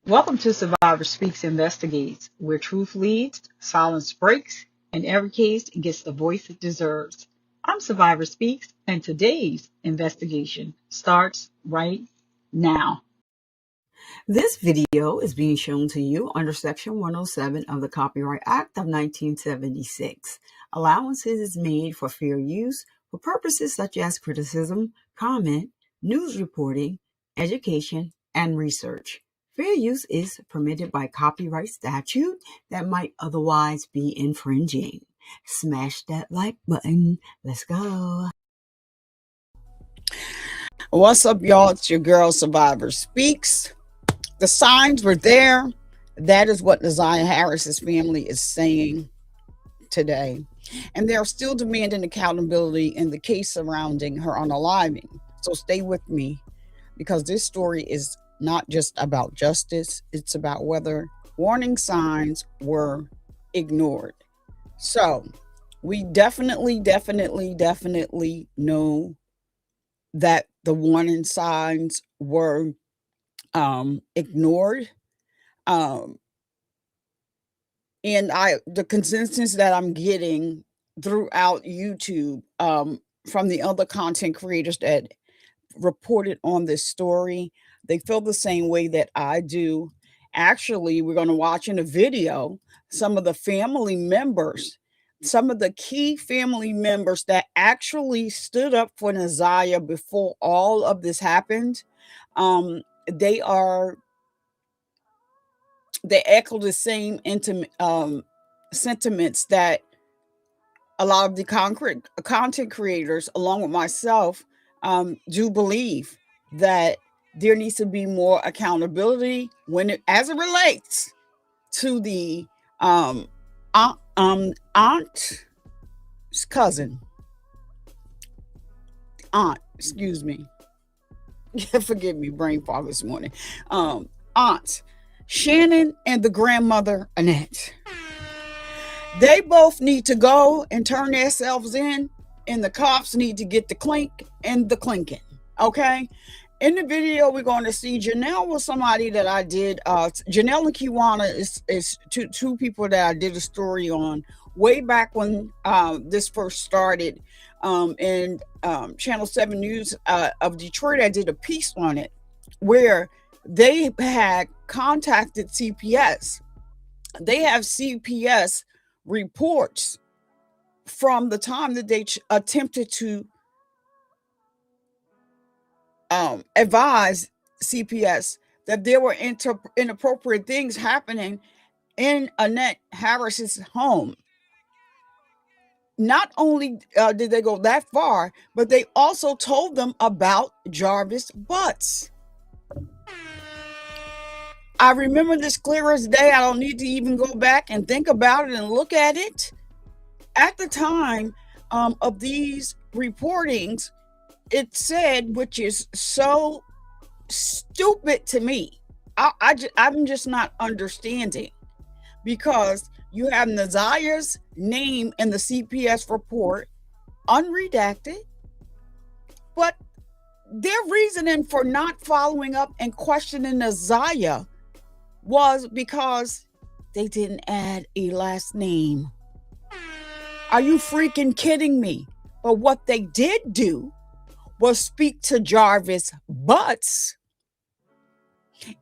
Welcome to Survivor Speaks Investigates, where truth leads, silence breaks, and every case gets the voice it deserves. I'm Survivor Speaks, and today's investigation starts right now. This video is being shown to you under Section 107 of the Copyright Act of 1976. Allowances is made for fair use for purposes such as criticism, comment, news reporting, education, and research. Fair use is permitted by copyright statute that might otherwise be infringing. Smash that like button. Let's go. What's up, y'all? It's your girl Survivor Speaks. The signs were there. That is what Naziyah Harris's family is saying today. And they're still demanding accountability in the case surrounding her unaliving. So stay with me, because this story is not just about justice. It's about whether warning signs were ignored. So we definitely know that the warning signs were ignored. And the consensus that I'm getting throughout YouTube from the other content creators that reported on this story, they feel the same way that I do. Actually, we're going to watch in a video some of the family members, some of the key family members that actually stood up for Naziyah before all of this happened. They echo the same sentiments that a lot of the content creators, along with myself, do believe, that there needs to be more accountability as it relates to the aunt's cousin. Excuse me. Forgive me, brain fog this morning. Aunt Shannon and the grandmother Annette. They both need to go and turn themselves in, and the cops need to get the clink and the clinking. Okay. In the video, we're going to see Janelle was somebody that I did. Janelle and Kiwana is two people that I did a story on way back when this first started. And Channel 7 News of Detroit, I did a piece on it where they had contacted CPS. They have CPS reports from the time that they attempted to advise CPS that there were inappropriate things happening in Annette Harris's home. Not only did they go that far, but they also told them about Jarvis Butts. I remember this clear as day. I don't need to even go back and think about it and look at it. At the time of these reportings, it said, which is so stupid to me, I'm just not understanding, because you have Naziyah's name in the CPS report, unredacted, but their reasoning for not following up and questioning Naziyah was because they didn't add a last name. Are you freaking kidding me? But what they did do was speak to Jarvis Butts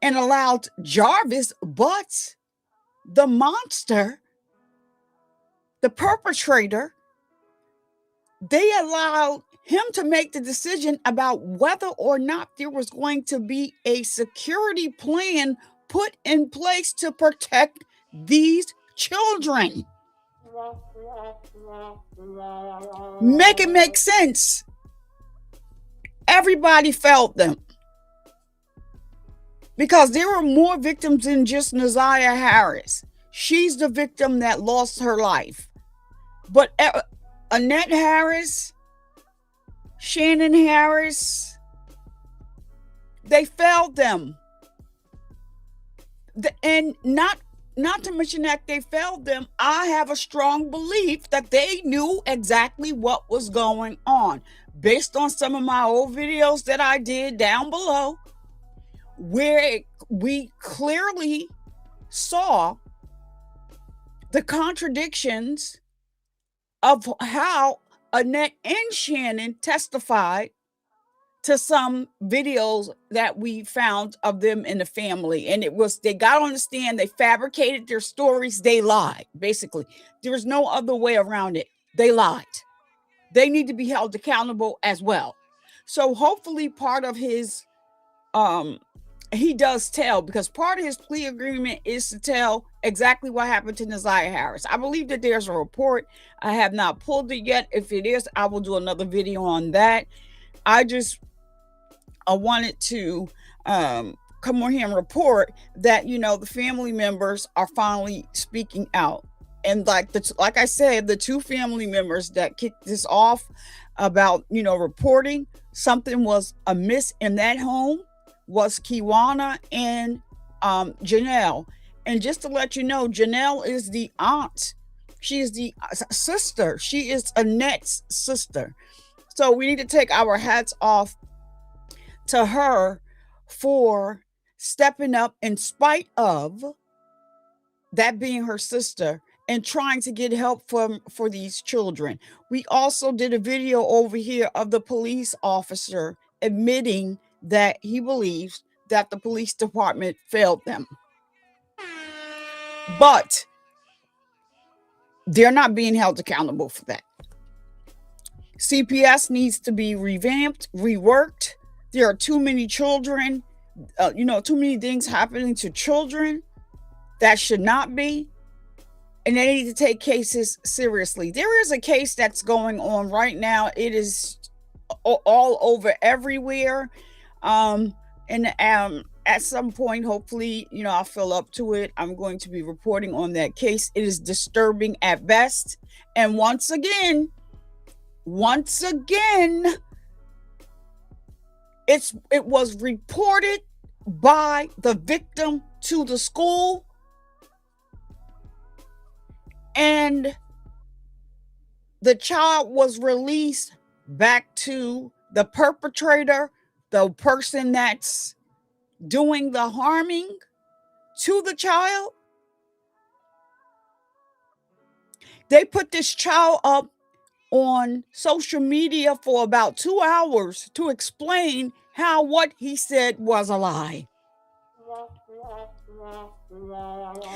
and allowed Jarvis Butts, the monster, the perpetrator, they allowed him to make the decision about whether or not there was going to be a security plan put in place to protect these children. Make it make sense. Everybody felt them, because there were more victims than just Naziyah Harris. She's the victim that lost her life. But Annette Harris, Shannon Harris, they failed them. And not to mention that they failed them, I have a strong belief that they knew exactly what was going on. Based on some of my old videos that I did down below, where we clearly saw the contradictions of how Annette and Shannon testified to some videos that we found of them in the family. And it was, they got on the stand, they fabricated their stories, they lied. Basically, there's no other way around it. They lied. They need to be held accountable as well. So hopefully part of his, he does tell, because part of his plea agreement is to tell exactly what happened to Naziyah Harris. I believe that there's a report. I have not pulled it yet. If it is, I will do another video on that. I wanted to come on here and report that, you know, the family members are finally speaking out. And like I said, the two family members that kicked this off about, you know, reporting something was amiss in that home was Kiwana and Janelle. And just to let you know, Janelle is the aunt. She is the sister. She is Annette's sister. So we need to take our hats off to her for stepping up in spite of that being her sister and trying to get help for these children. We also did a video over here of the police officer admitting that he believes that the police department failed them. But they're not being held accountable for that. CPS needs to be revamped, reworked. There are too many children, you know, too many things happening to children that should not be. And they need to take cases seriously. There is a case that's going on right now. It is all over everywhere. At some point, hopefully, you know, I'll fill up to it. I'm going to be reporting on that case. It is disturbing at best. And once again, it was reported by the victim to the school, and the child was released back to the perpetrator, the person that's doing the harming to the child. They put this child up on social media for about 2 hours to explain how what he said was a lie.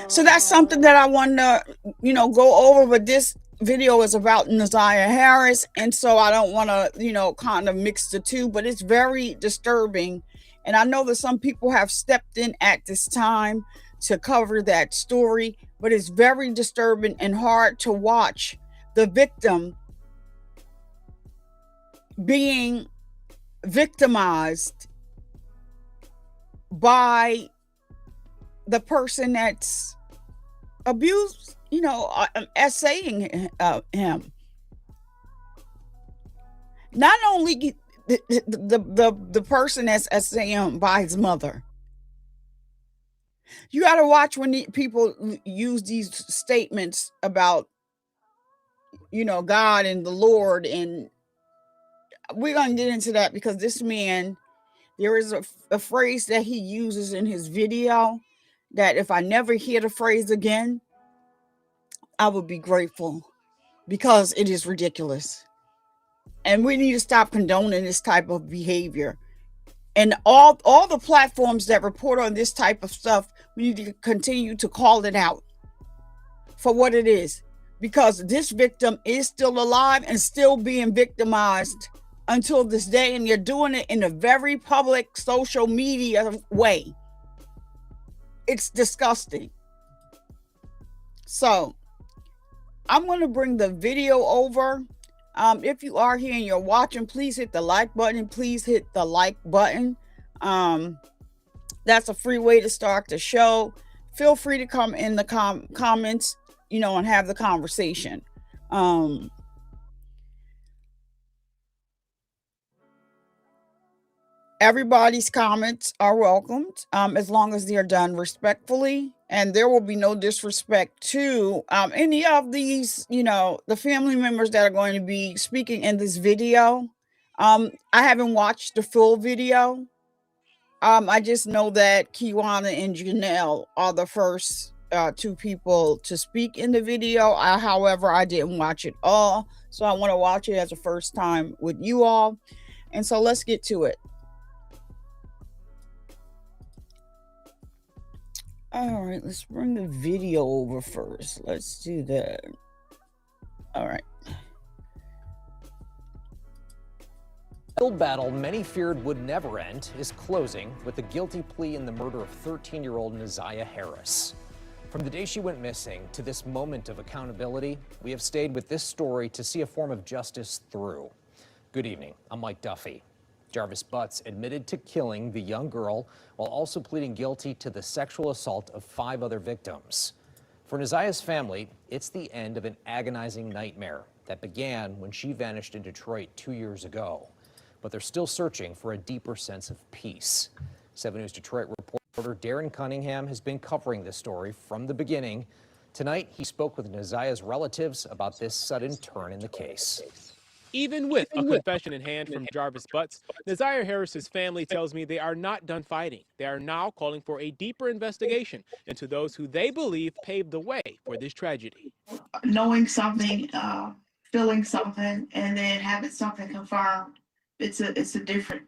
So that's something that I want to, you know, go over. But this video is about Naziyah Harris, and so I don't want to, you know, kind of mix the two. But it's very disturbing, and I know that some people have stepped in at this time to cover that story. But it's very disturbing and hard to watch the victim being victimized by the person that's abused, you know, essaying him. Not only the person that's essaying him by his mother. You got to watch when people use these statements about, you know, God and the Lord, and we're going to get into that because this man, there is a phrase that he uses in his video that if I never hear the phrase again, I would be grateful, because it is ridiculous. And we need to stop condoning this type of behavior. And all the platforms that report on this type of stuff, we need to continue to call it out for what it is, because this victim is still alive and still being victimized until this day, and they're doing it in a very public social media way. It's disgusting. So I'm going to bring the video over. If you are here and you're watching, please hit the like button. Please hit the like button. That's a free way to start the show. Feel free to come in the comments, you know, and have the conversation. Everybody's comments are welcomed, as long as they're done respectfully, and there will be no disrespect to any of these, you know, the family members that are going to be speaking in this video. I haven't watched the full video, I just know that Kiwana and Janelle are the first two people to speak in the video. However, I didn't watch it all, so I want to watch it as a first time with you all. And so let's get to it. All right, let's bring the video over first. Let's do that. All right. The battle many feared would never end is closing with a guilty plea in the murder of 13-year-old Naziyah Harris. From the day she went missing to this moment of accountability, we have stayed with this story to see a form of justice through. Good evening, I'm Mike Duffy. Jarvis Butts admitted to killing the young girl while also pleading guilty to the sexual assault of 5 other victims. For Naziyah's family, it's the end of an agonizing nightmare that began when she vanished in Detroit 2 years ago. But they're still searching for a deeper sense of peace. 7 News Detroit reporter Darren Cunningham has been covering this story from the beginning. Tonight, he spoke with Naziyah's relatives about this sudden turn in the case. Even with a confession in hand from Jarvis Butts, Naziyah Harris's family tells me they are not done fighting. They are now calling for a deeper investigation into those who they believe paved the way for this tragedy. Knowing something, feeling something, and then having something confirmed, it's a different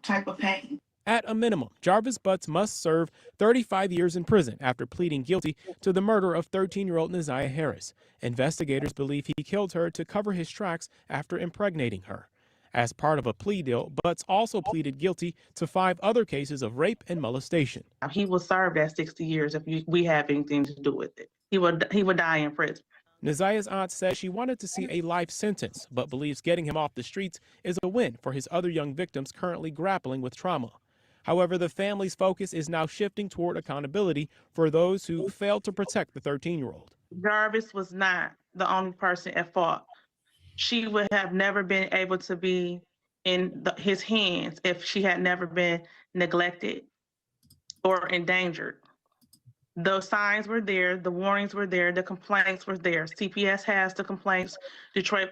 type of pain. At a minimum, Jarvis Butts must serve 35 years in prison after pleading guilty to the murder of 13-year-old Naziyah Harris. Investigators believe he killed her to cover his tracks after impregnating her. As part of a plea deal, Butts also pleaded guilty to 5 other cases of rape and molestation. He will serve that 60 years if we have anything to do with it. He would die in prison. Naziyah's aunt says she wanted to see a life sentence, but believes getting him off the streets is a win for his other young victims currently grappling with trauma. However, the family's focus is now shifting toward accountability for those who failed to protect the 13-year-old. Jarvis was not the only person at fault. She would have never been able to be in his hands if she had never been neglected or endangered. Those signs were there, the warnings were there, the complaints were there. CPS has the complaints, Detroit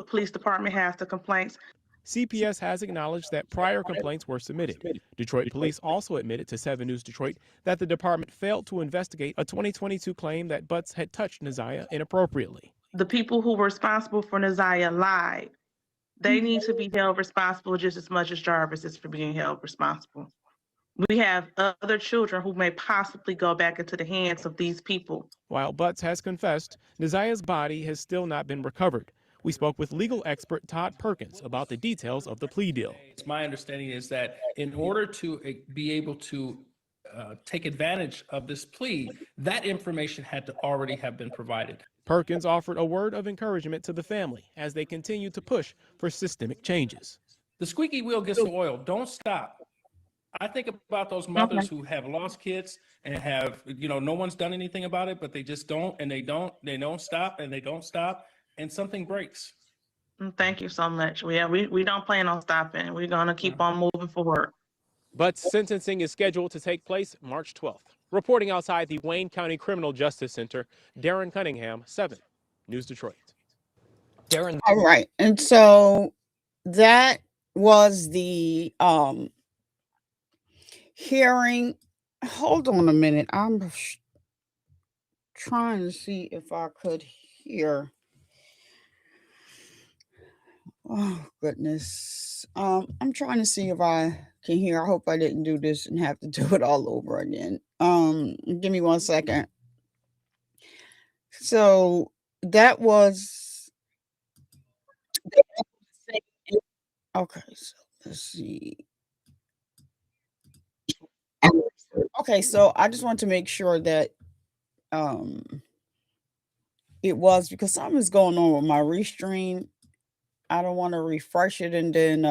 Police Department has the complaints. CPS has acknowledged that prior complaints were submitted. Detroit police also admitted to 7 News Detroit that the department failed to investigate a 2022 claim that Butts had touched Naziyah inappropriately. The people who were responsible for Naziyah lied. They need to be held responsible just as much as Jarvis is for being held responsible. We have other children who may possibly go back into the hands of these people. While Butts has confessed, Naziyah's body has still not been recovered. We spoke with legal expert Todd Perkins about the details of the plea deal. My understanding is that in order to be able to take advantage of this plea, that information had to already have been provided. Perkins offered a word of encouragement to the family as they continue to push for systemic changes. The squeaky wheel gets the oil. Don't stop. I think about those mothers who have lost kids and have, no one's done anything about it, but they just don't, and they don't stop, and they don't stop, and something breaks. Thank you so much. We don't plan on stopping. We're going to keep on moving forward. But sentencing is scheduled to take place March 12th. Reporting outside the Wayne County Criminal Justice Center, Darren Cunningham, 7 News Detroit. Darren. All right. And so that was the hearing. Hold on a minute. I'm trying to see if I could hear. Oh, goodness. I'm trying to see if I can hear. I hope I didn't do this and have to do it all over again. Give me 1 second. So that was okay. So let's see. Okay, so I just want to make sure that it was, because something's going on with my restream. I don't want to refresh it and then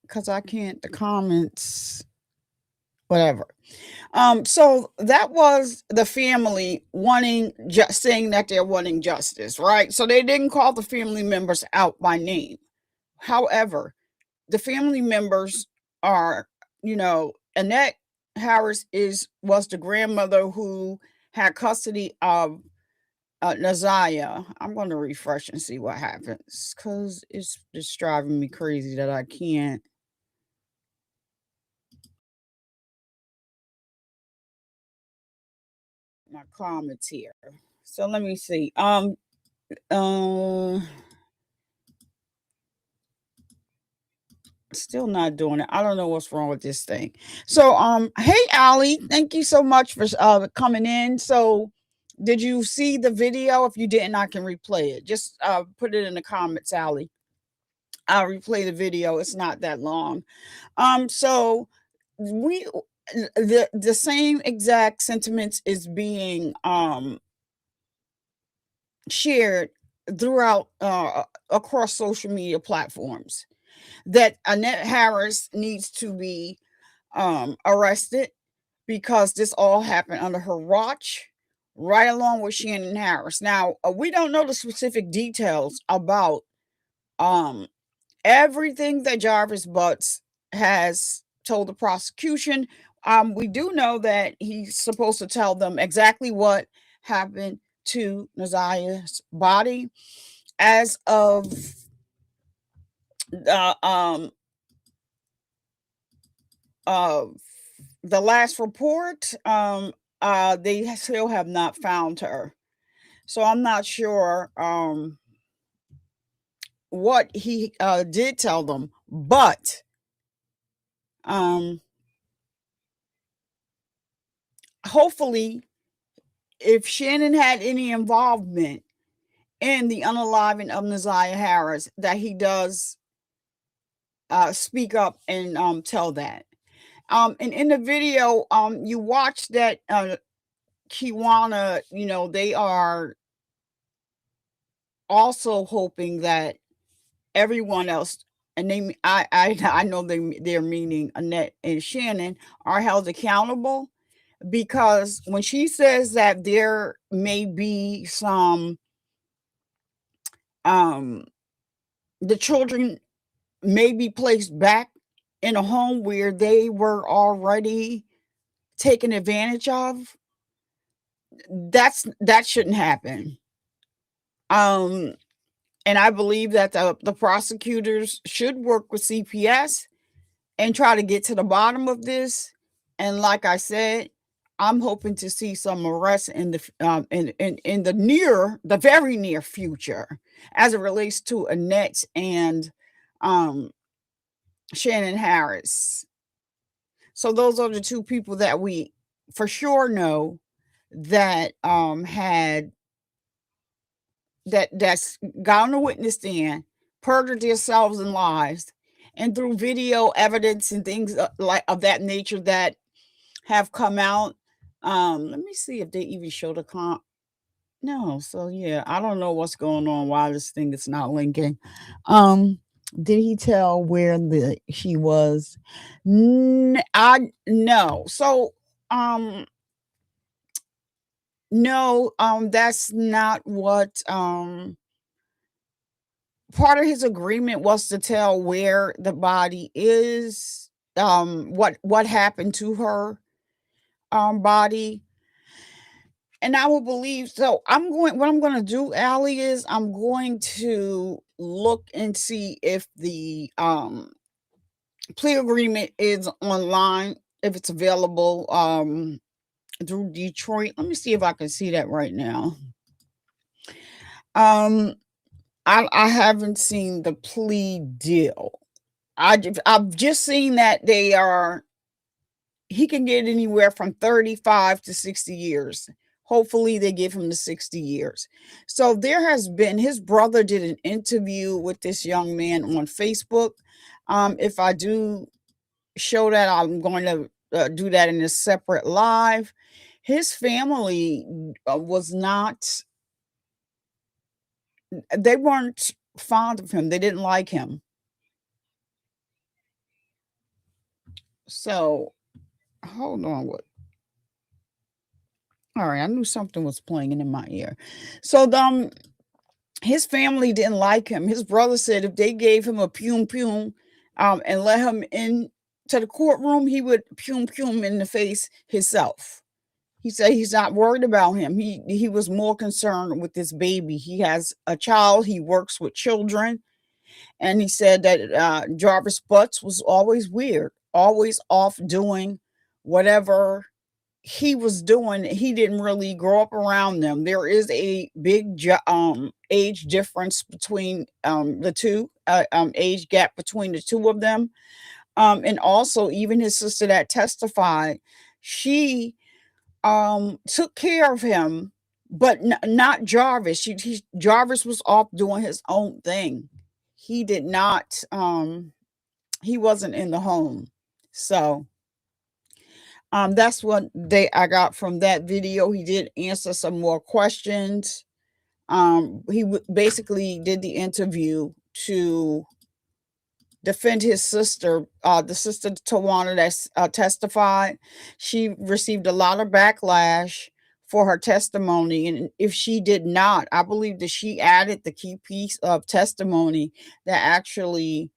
because I can't, the comments, whatever. So that was the family wanting, saying that they're wanting justice, right? So they didn't call the family members out by name. However, the family members are, Annette Harris was the grandmother who had custody of Naziyah. I'm going to refresh and see what happens because it's just driving me crazy that I can't. My comments here. So let me see. Still not doing it. I don't know what's wrong with this thing. So hey Ali, thank you so much for coming in. So did you see the video? If you didn't, I can replay it. Just put it in the comments, Ali. I'll replay the video. It's not that long. So we the same exact sentiments is being shared throughout across social media platforms that Annette Harris needs to be arrested because this all happened under her watch, right along with Shannon Harris. Now, we don't know the specific details about everything that Jarvis Butts has told the prosecution. We do know that he's supposed to tell them exactly what happened to Naziyah's body as of the last report. They still have not found her, so I'm not sure what he did tell them, but hopefully if Shannon had any involvement in the unaliving of Naziyah Harris, that he does speak up and tell that. And in the video, you watch that Kiwana, they are also hoping that everyone else, and I know they're meaning Annette and Shannon, are held accountable, because when she says that there may be some the children may be placed back in a home where they were already taken advantage of, that shouldn't happen. And I believe that the prosecutors should work with CPS and try to get to the bottom of this. And like I said, I'm hoping to see some arrests in the very near future as it relates to Annette and Shannon Harris. So those are the two people that we for sure know that that's got on the witness stand, perjured themselves and lies, and through video evidence and things like of that nature that have come out. Let me see if they even show the comp. No, so yeah, I don't know what's going on, why this thing is not linking. Did he tell where she was? I no. So no, that's not what part of his agreement was, to tell where the body is, what happened to her body. And I will believe, so what I'm going to do, Allie, is I'm going to look and see if the plea agreement is online, if it's available through Detroit. Let me see if I can see that right now. I haven't seen the plea deal. I've just seen that he can get anywhere from 35 to 60 years. Hopefully they give him the 60 years. So there has been, his brother did an interview with this young man on Facebook. If I do show that, I'm going to do that in a separate live. His family was not, they weren't fond of him. They didn't like him. So hold on. All right, I knew something was playing in my ear. So his family didn't like him. His brother said if they gave him a pum and let him in to the courtroom, he would pum in the face himself. He said he's not worried about him. He was more concerned with this baby. He has a child. He works with children. And he said that Jarvis Butts was always weird, always off doing whatever he was doing. He didn't really grow up around them. There is a big age difference between the two, age gap between the two of them. And also, even his sister that testified, she took care of him, but not Jarvis. Jarvis was off doing his own thing. He did not. He wasn't in the home. So that's what I got from that video. He did answer some more questions. He basically did the interview to defend his sister, the sister Tawana that testified. She received a lot of backlash for her testimony, and if she did not, I believe that she added the key piece of testimony that actually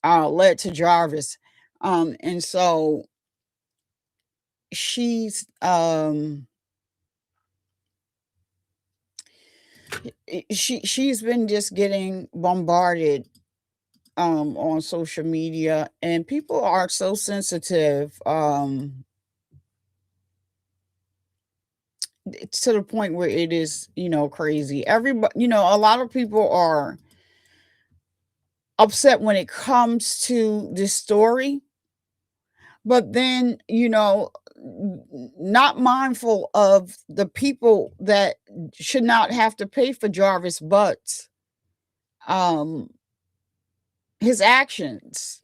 led to Jarvis. And so she's she's been just getting bombarded on social media, and people are so sensitive to the point where it is, crazy. Everybody, a lot of people are upset when it comes to this story, but then, not mindful of the people that should not have to pay for Jarvis Butts his actions.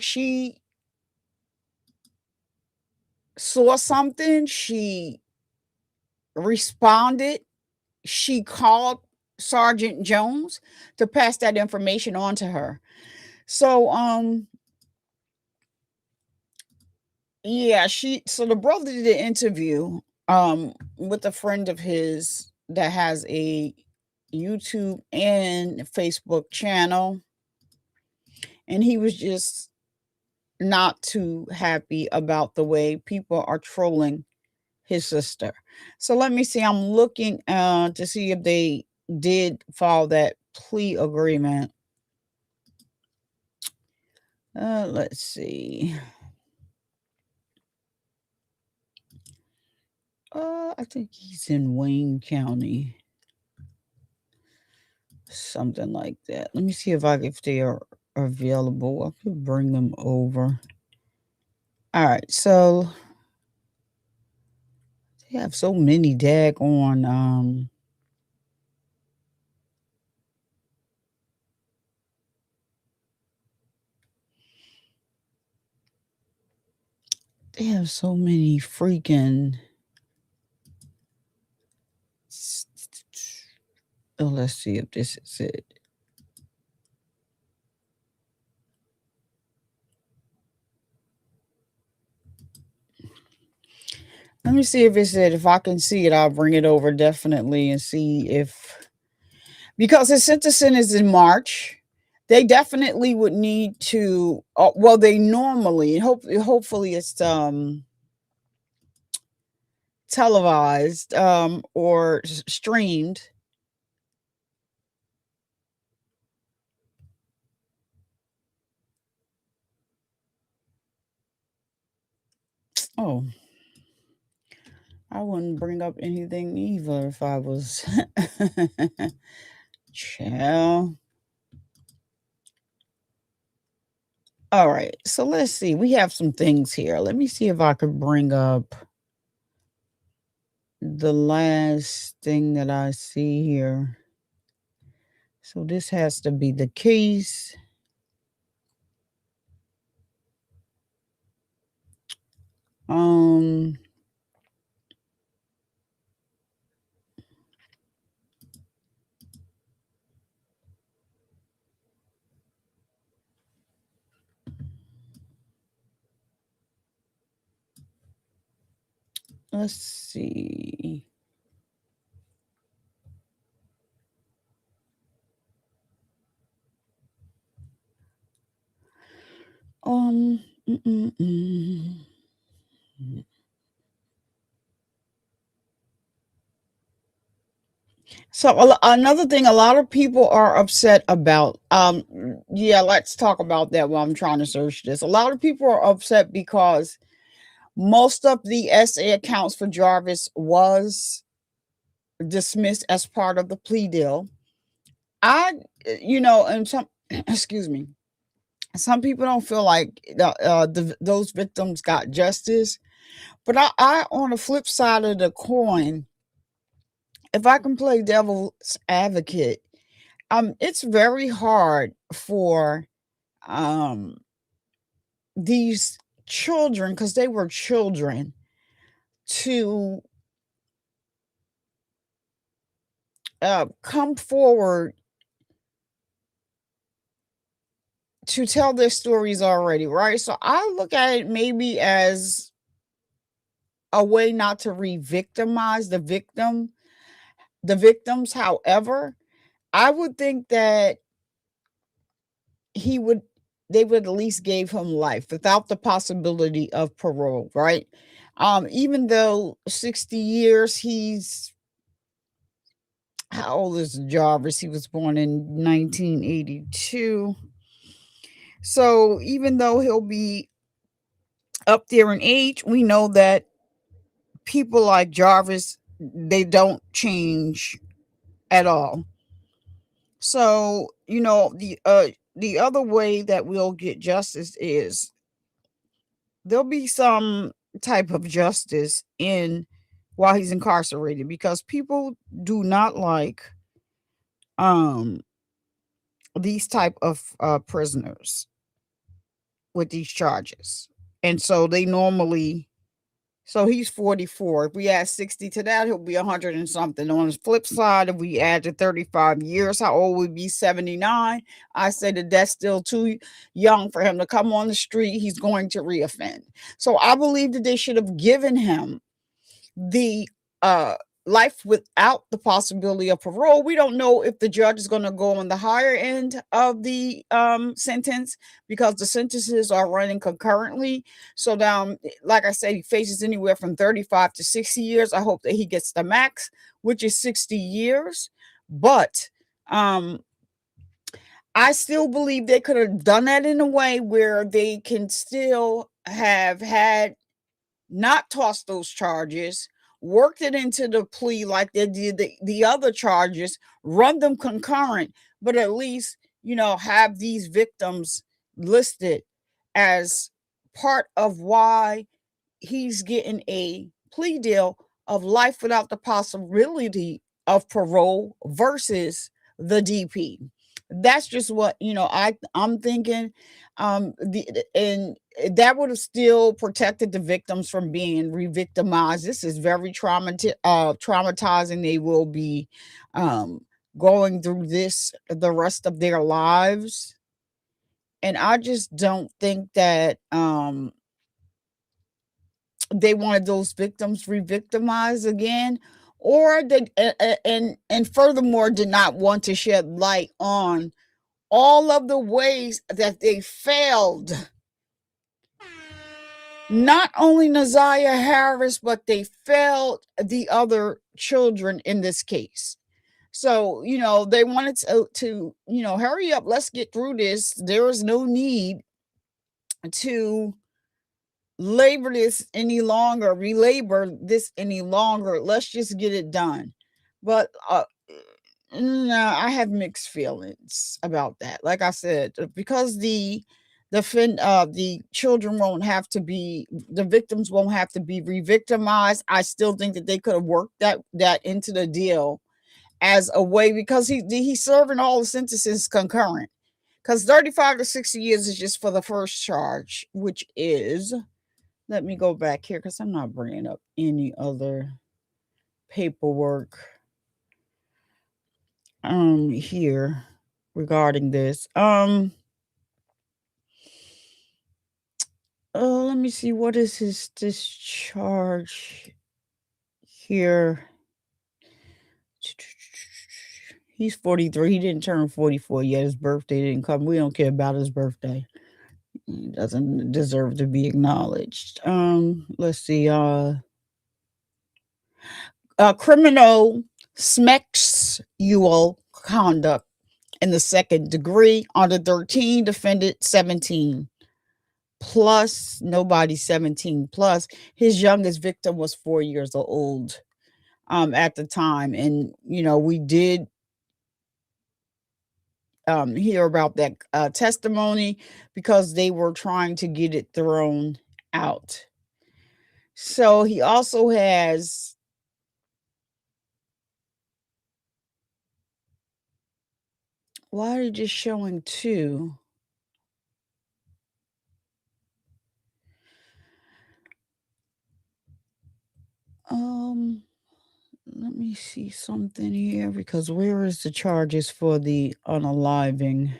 She saw something, she responded, she called Sergeant Jones to pass that information on to her. So yeah, so the brother did an interview with a friend of his that has a YouTube and Facebook channel, and he was just not too happy about the way people are trolling his sister. So let me see. I'm looking to see if they did file that plea agreement. Let's see. I think he's in Wayne County. Something like that. Let me see if they are available. I could bring them over. All right, so they have so many daggone they have so many freaking let's see if this is it. Let me see if it's it. If I can see it, I'll bring it over definitely and see if, because his sentencing is in March, they definitely would need to. Well, they normally, hopefully, it's televised or streamed. Oh, I wouldn't bring up anything either if I was chill. All right, so let's see. We have some things here. Let me see if I could bring up the last thing that I see here. So this has to be the case. Let's see. Mm-mm-mm. So another thing a lot of people are upset about, yeah, let's talk about that while I'm trying to search this. A lot of people are upset because most of the SA accounts for Jarvis was dismissed as part of the plea deal. And some, excuse me, some people don't feel like those victims got justice. But I, on the flip side of the coin, if I can play devil's advocate, it's very hard for these children, because they were children, to come forward to tell their stories already, right? So I look at it maybe as a way not to re-victimize the victims. However, I would think that they would at least give him life without the possibility of parole, right? Even though 60 years, how old is Jarvis? He was born in 1982. So even though he'll be up there in age, we know that people like Jarvis, they don't change at all. So, the other way that we'll get justice is there'll be some type of justice while he's incarcerated, because people do not like these type of prisoners with these charges. And so so he's 44. If we add 60 to that, he'll be 100 and something. On the flip side, if we add to 35 years, how old would be 79? I say that that's still too young for him to come on the street. He's going to reoffend. So I believe that they should have given him the life without the possibility of parole. We don't know if the judge is going to go on the higher end of the sentence, because the sentences are running concurrently. So now, like I said, he faces anywhere from 35 to 60 years. I hope that he gets the max, which is 60 years. But I still believe they could have done that in a way where they can still have had not tossed those charges, worked it into the plea like they did the other charges, run them concurrent, but at least, have these victims listed as part of why he's getting a plea deal of life without the possibility of parole versus the DP. That's just what I'm thinking. And that would have still protected the victims from being re-victimized. This is very traumatizing. They will be going through this the rest of their lives, and I just don't think that they wanted those victims re-victimized again, or they and furthermore did not want to shed light on all of the ways that they failed not only Naziyah Harris, but they failed the other children in this case. So, they wanted to hurry up, let's get through this. There is no need to belabor this any longer. Let's just get it done. But no, I have mixed feelings about that. Like I said, because the children the victims won't have to be re-victimized. I still think that they could have worked that into the deal as a way, because he's serving all the sentences concurrent. Because 35 to 60 years is just for the first charge, which is, let me go back here because I'm not bringing up any other paperwork here regarding this. Let me see, what is his discharge here? He's 43. He didn't turn 44 yet. His birthday didn't come. We don't care about his birthday. He doesn't deserve to be acknowledged. Let's see. Criminal Smex sexual conduct in the second degree. Under 13, defendant 17 plus. Nobody 17 plus. His youngest victim was 4 years old at the time. And, we did hear about that testimony because they were trying to get it thrown out. So he also has why are you just showing two? Let me see something here, because where is the charges for the unaliving?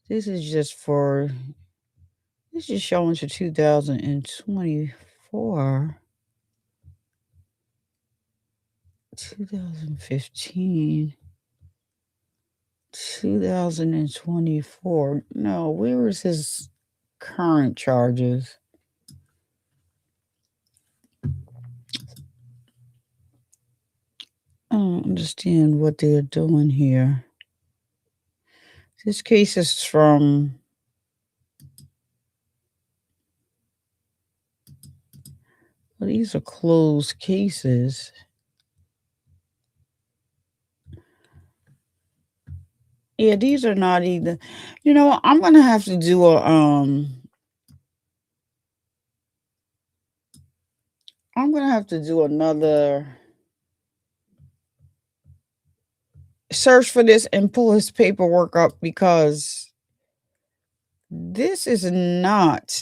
This is just showing to 2024. 2015. 2024. No, where is his current charges? I don't understand what they're doing here. This case is from these are closed cases. Yeah, these are not either. I'm gonna have to do another search for this and pull his paperwork up, because this is not.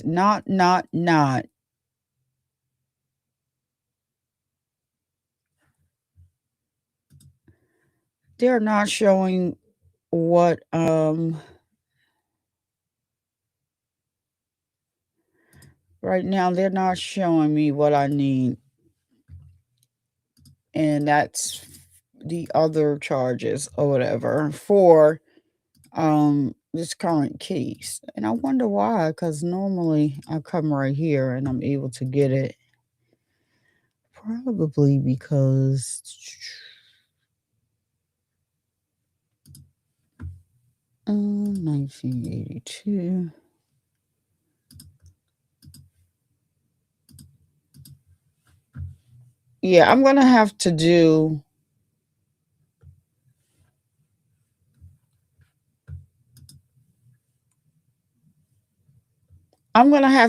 They're not showing what right now they're not showing me what I need. And that's the other charges or whatever for this current case. And I wonder why, because normally I come right here and I'm able to get it. Probably because 1982. Yeah, I'm gonna have to do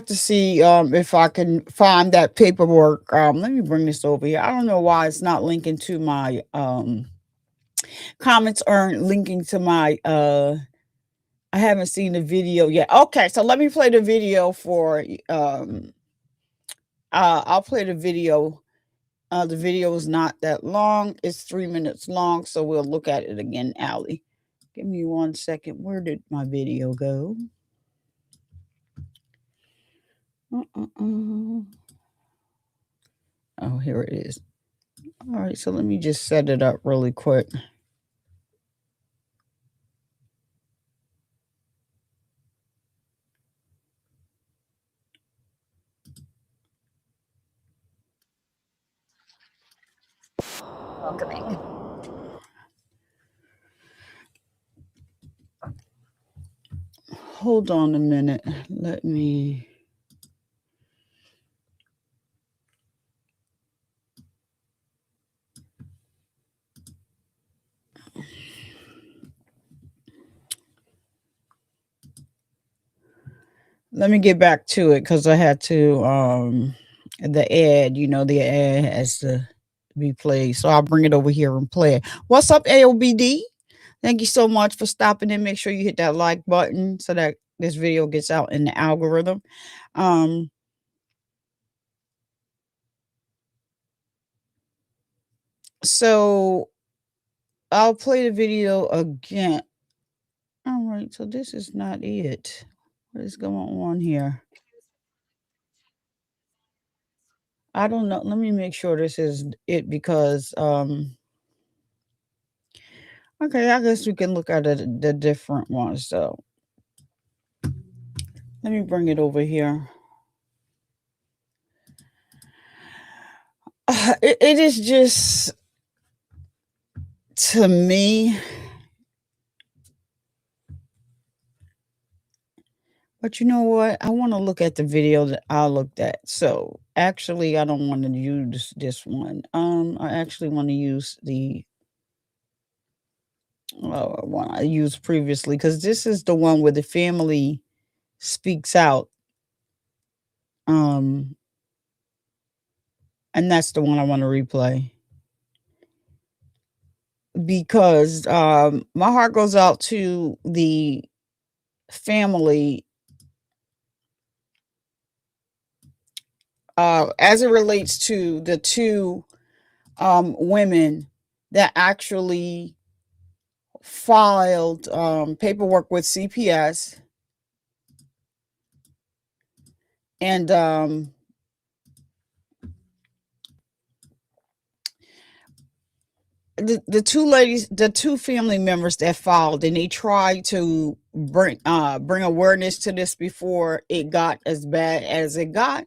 see if I can find that paperwork. Let me bring this over here. I don't know why it's not linking to my comments, aren't linking to my I haven't seen the video yet. Okay, so let me play the video for I'll play the video. The video is not that long. It's 3 minutes long, so we'll look at it again, Allie. Give me 1 second. Where did my video go? Oh, here it is. All right, so let me just set it up really quick. Welcoming. Hold on a minute. Let me get back to it, because I had to the ad, the ad has to be played. So I'll bring it over here and play it. What's up, AOBD? Thank you so much for stopping in. Make sure you hit that like button so that this video gets out in the algorithm. So I'll play the video again. All right, so this is not it. What is going on here? I don't know. Let me make sure this is it, because okay, I guess we can look at the different ones. So let me bring it over here. It is just to me, but you know what? I want to look at the video that I looked at. So actually, I don't want to use this one. I actually want to use the one I used previously, because this is the one where the family speaks out. And that's the one I want to replay, because my heart goes out to the family as it relates to the two women that actually filed paperwork with CPS, and the two ladies, the two family members that filed, and they tried to bring awareness to this before it got as bad as it got,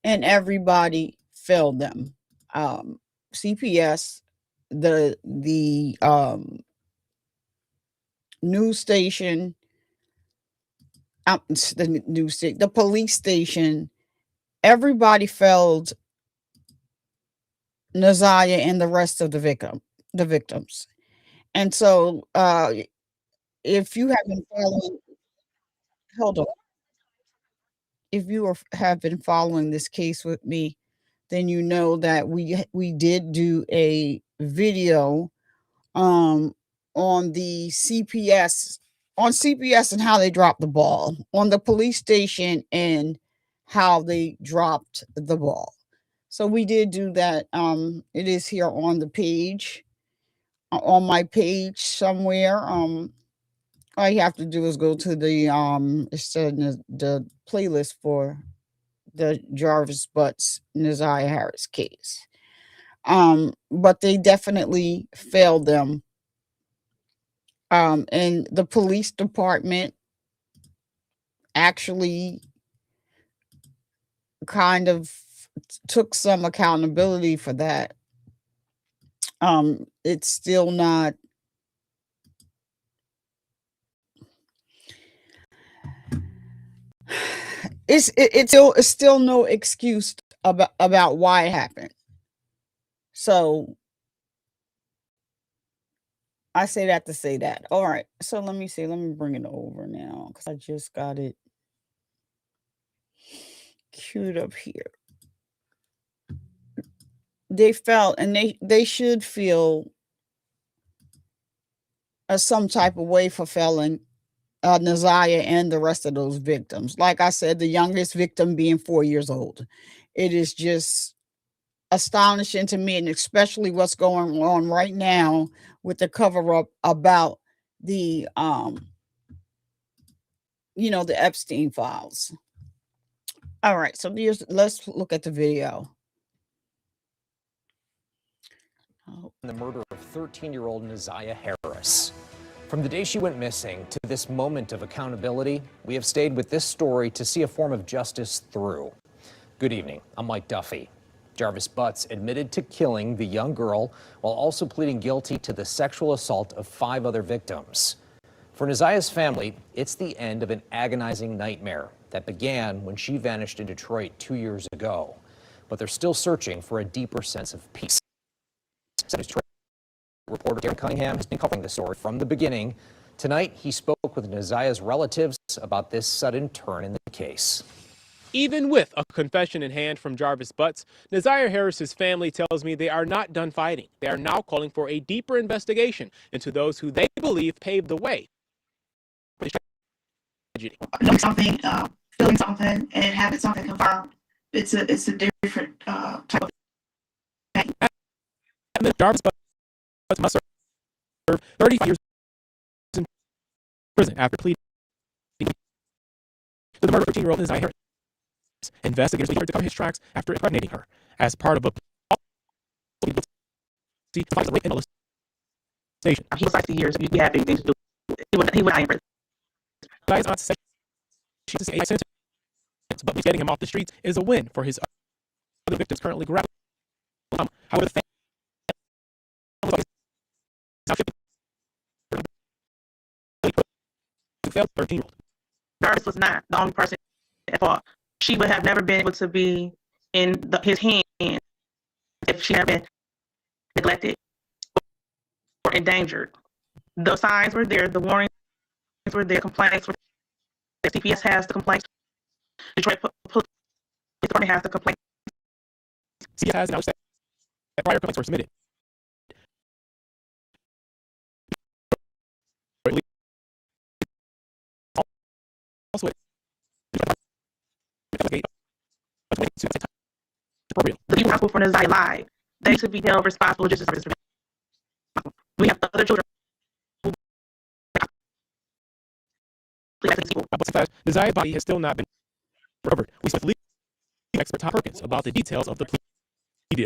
and everybody failed them. CPS, the news station, the police station, everybody failed Naziyah and the rest of the victims. And so, if you have been following, hold on, if you have been following this case with me, then you know that we did do a video um on the CPS and how they dropped the ball, on the police station and how they dropped the ball. So we did do that. It is here on the page, on my page somewhere. All you have to do is go to the the playlist for the Jarvis Butts Naziyah Harris case. But they definitely failed them. And the police department actually kind of took some accountability for that. It's still not, it's still no excuse about why it happened. So I say that to say that. All right. So let me see. Let me bring it over now, because I just got it queued up here. They felt, and they should feel some type of way for failing Naziyah and the rest of those victims. Like I said, the youngest victim being 4 years old. It is just astonishing to me, and especially what's going on right now with the cover up about the the Epstein files. All right, so let's look at the video. The murder of 13-year-old Naziyah Harris. From the day she went missing to this moment of accountability, we have stayed with this story to see a form of justice through. Good evening, I'm Mike Duffy. Jarvis Butts admitted to killing the young girl while also pleading guilty to the sexual assault of 5 other victims. For Naziyah's family, it's the end of an agonizing nightmare that began when she vanished in Detroit 2 years ago. But they're still searching for a deeper sense of peace. Reporter Darren Cunningham has been covering the story from the beginning. Tonight, he spoke with Naziyah's relatives about this sudden turn in the case. Even with a confession in hand from Jarvis Butts, Naziyah Harris's family tells me they are not done fighting. They are now calling for a deeper investigation into those who they believe paved the way for this tragedy. Knowing something, feeling something, and having something confirmed. It's a different type of thing. Jarvis Butts must serve 35 years in prison after pleading to the murder of 13-year-old Naziyah Harris. Investigators began to cover his tracks after impregnating her as part of a molestation. He was 60 years. We had big things to do. He would not in prison. Naziyah's aunt said she's a sentence, but getting him off the streets is a win for his other victims currently grappling. However, the 13-year-old. Jarvis was not the only person at fault. She would have never been able to be in his hands if she had been neglected or endangered. The signs were there, the warnings were there, complaints were there. CPS has the complaints. Detroit Police Department has the complaints. CPS has announced that prior complaints were submitted. Also, the people responsible for Naziyah live, they should be held responsible. Just we have other children. Naziah's body has still not been recovered. We spoke with legal expert Tom Perkins about the details of the plea deal.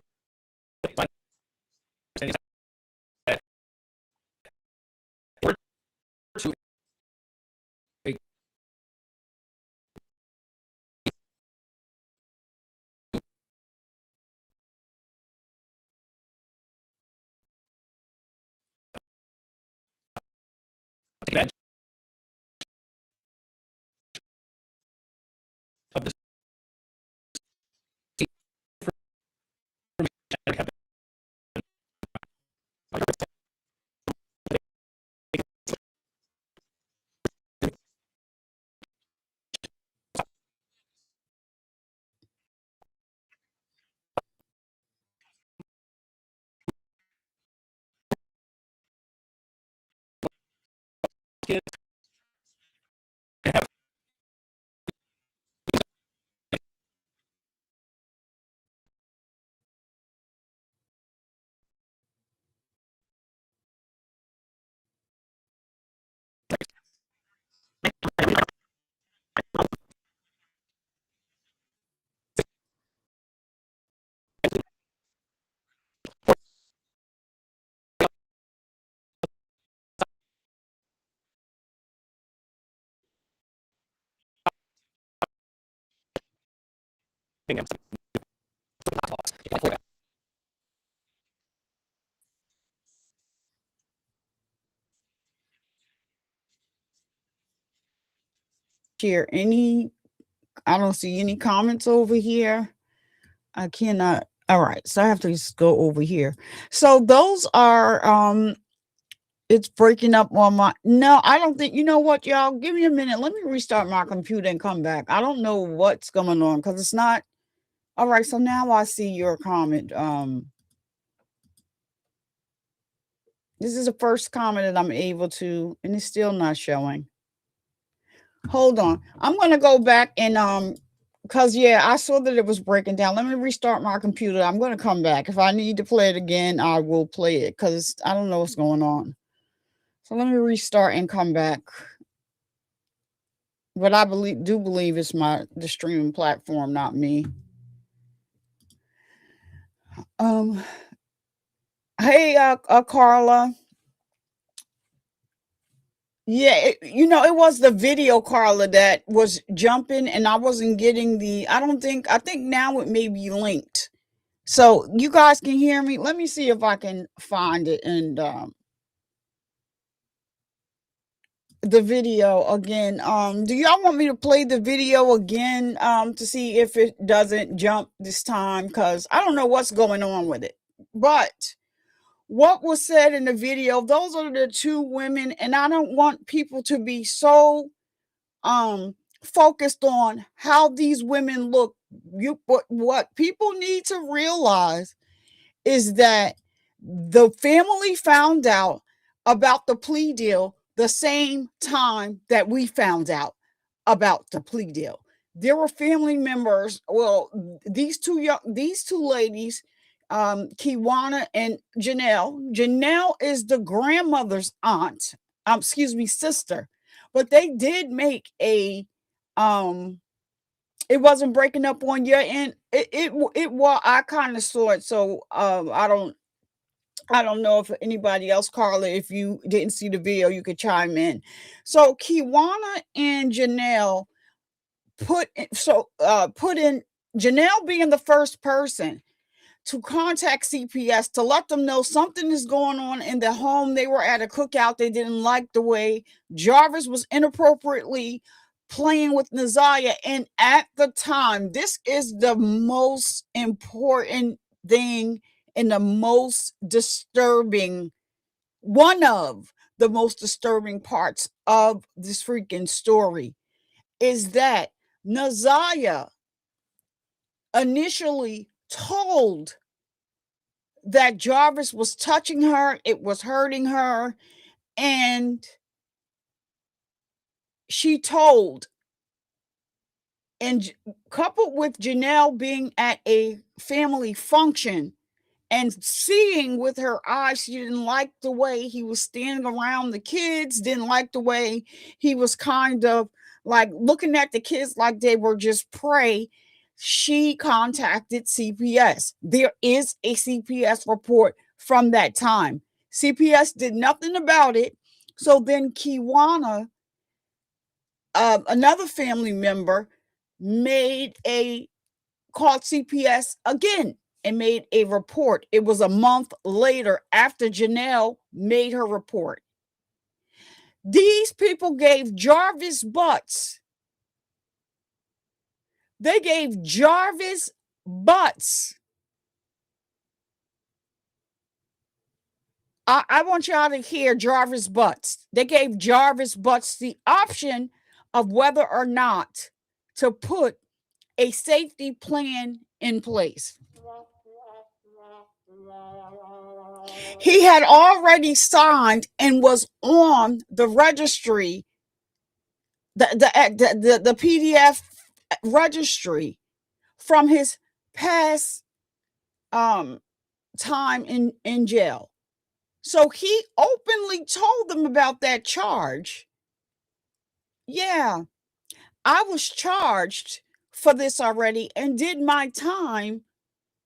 Here, I don't see any comments over here. I cannot. All right, so I have to just go over here. So those are it's breaking up on my, no, I don't think, you know what, y'all, give me a minute. Let me restart my computer and come back. I don't know what's going on because it's not. All right, so now I see your comment. This is the first comment that I'm able to, and it's still not showing. Hold on. I'm going to go back and because yeah, I saw that it was breaking down. Let me restart my computer. I'm going to come back. If I need to play it again, I will play it because I don't know what's going on. So let me restart and come back. But I do believe it's the streaming platform, not me. Hey, Carla. Yeah, it was the video, Carla, that was jumping and I wasn't getting I think now it may be linked. So you guys can hear me. Let me see if I can find it and the video again. Do y'all want me to play the video again to see if it doesn't jump this time? Because I don't know what's going on with it. But what was said in the video, those are the two women, and I don't want people to be so focused on how these women look. What people need to realize is that the family found out about the plea deal the same time that we found out about the plea deal. There were family members. Well, these two ladies, Kiwana and Janelle. Janelle is the grandmother's aunt. Sister. But they did make a it wasn't breaking up on your end. It was, I kind of saw it. So I don't know if anybody else, Carla, if you didn't see the video, you could chime in. So Kiwana and Janelle put in Janelle being the first person to contact CPS to let them know something is going on in the home. They were at a cookout. They didn't like the way Jarvis was inappropriately playing with Naziyah. And at the time, this is the most important thing and the most disturbing, one of the most disturbing parts of this freaking story, is that Naziyah initially told that Jarvis was touching her, it was hurting her, and she told. And coupled with Janelle being at a family function and seeing with her eyes, she didn't like the way he was standing around the kids, didn't like the way he was kind of like looking at the kids like they were just prey. She contacted CPS. There is a CPS report from that time. CPS did nothing about it. So then Kiwana, another family member, called CPS again and made a report. It was a month later after Janelle made her report. These people gave Jarvis butts. They gave Jarvis butts. I want y'all to hear Jarvis butts. They gave Jarvis butts the option of whether or not to put a safety plan in place. He had already signed and was on the registry, the PDF registry from his past time in jail. So he openly told them about that charge. Yeah, I was charged for this already and did my time,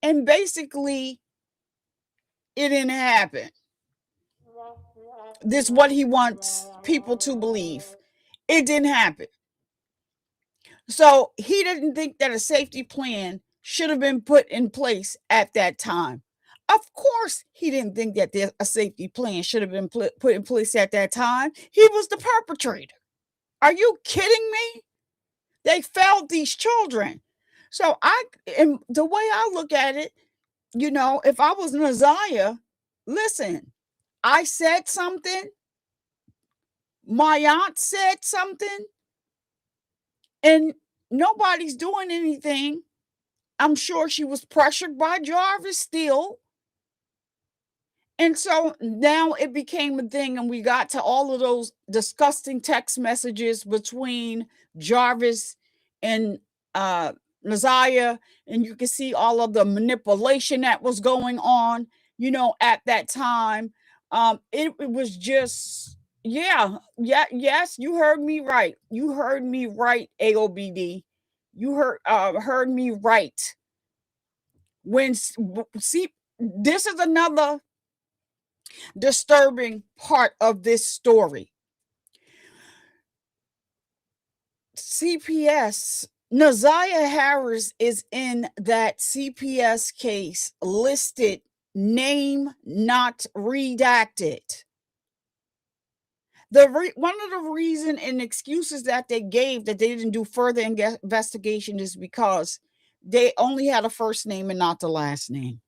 and basically it didn't happen. This is what he wants people to believe. It didn't happen. So he didn't think that a safety plan should have been put in place at that time. Of course, he didn't think that a safety plan should have been put in place at that time. He was the perpetrator. Are you kidding me? They failed these children. So the way I look at it, if I was Naziyah, listen, I said something, my aunt said something, and nobody's doing anything. I'm sure she was pressured by Jarvis still. And so now it became a thing, and we got to all of those disgusting text messages between Jarvis and Naziyah, and you can see all of the manipulation that was going on, at that time. It was just, yes, you heard me right. You heard me right, AOBD. You heard me right. This is another disturbing part of this story. CPS, Naziyah Harris is in that CPS case listed name not redacted. One of the reason and excuses that they gave that they didn't do further investigation is because they only had a first name and not the last name.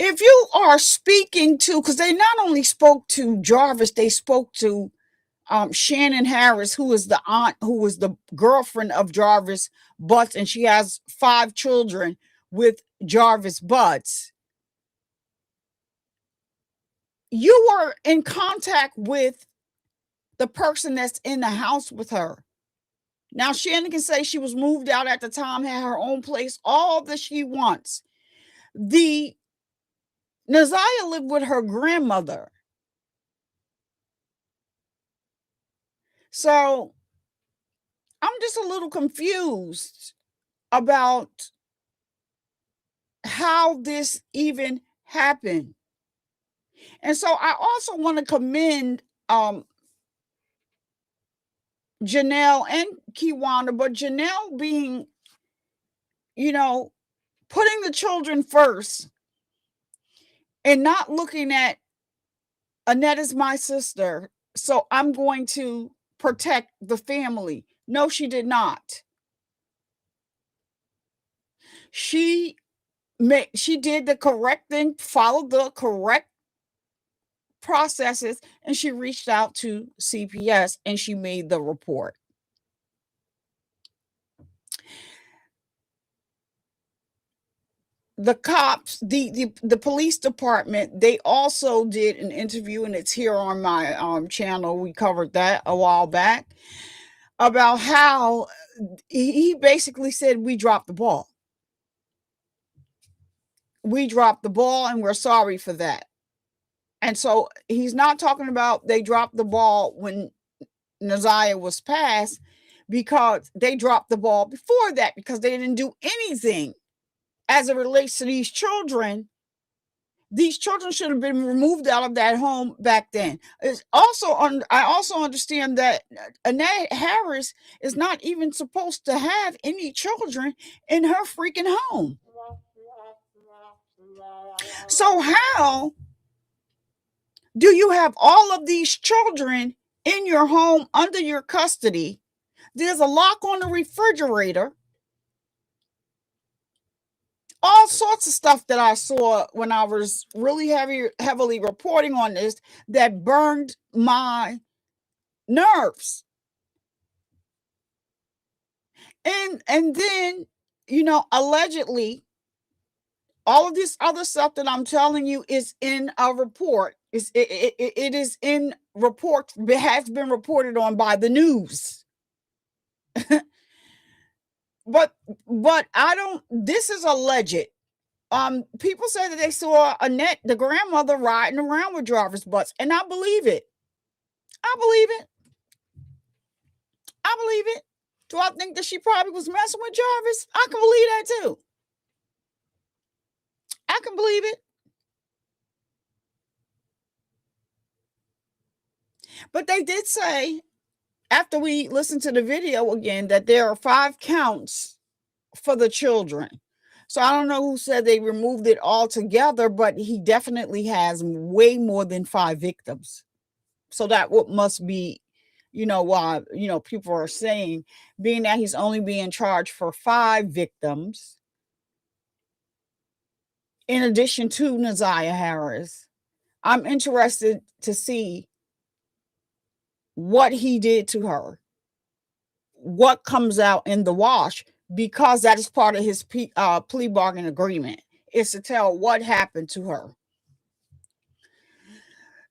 If you are speaking to, because they not only spoke to Jarvis, they spoke to Shannon Harris, who is the aunt, who was the girlfriend of Jarvis Butts, and she has 5 children with Jarvis Butts. You were in contact with the person that's in the house with her. Now, Shannon can say she was moved out at the time, had her own place, all that she wants. Naziyah lived with her grandmother. So I'm just a little confused about how this even happened. And so I also want to commend Janelle and Kiwana, but Janelle being, putting the children first and not looking at Annette is my sister, so I'm going to protect the family. No, she did not. She did the correct thing, followed the correct processes, and she reached out to CPS and she made the report. The cops, the police department, they also did an interview, and it's here on my channel. We covered that a while back about how he basically said we dropped the ball. We dropped the ball and we're sorry for that. And so he's not talking about they dropped the ball when Naziyah was passed, because they dropped the ball before that because they didn't do anything as it relates to these children. These children should have been removed out of that home back then. I also understand that Annette Harris is not even supposed to have any children in her freaking home. So how do you have all of these children in your home under your custody? There's a lock on the refrigerator. All sorts of stuff that I saw when I was really heavily reporting on this that burned my nerves. And then, allegedly, all of this other stuff that I'm telling you is in a report. It is in reports. It has been reported on by the news. But I don't. This is alleged. People say that they saw Annette, the grandmother, riding around with driver's butts, and I believe it. I believe it. Do I think that she probably was messing with Jarvis? I can believe that too. I can believe it. But they did say, after we listened to the video again, that there are 5 counts for the children. So I don't know who said they removed it altogether, but he definitely has way more than 5 victims. So that must be, why, people are saying, being that he's only being charged for 5 victims, in addition to Naziyah Harris, I'm interested to see what he did to her, what comes out in the wash, because that is part of his plea bargain agreement, is to tell what happened to her.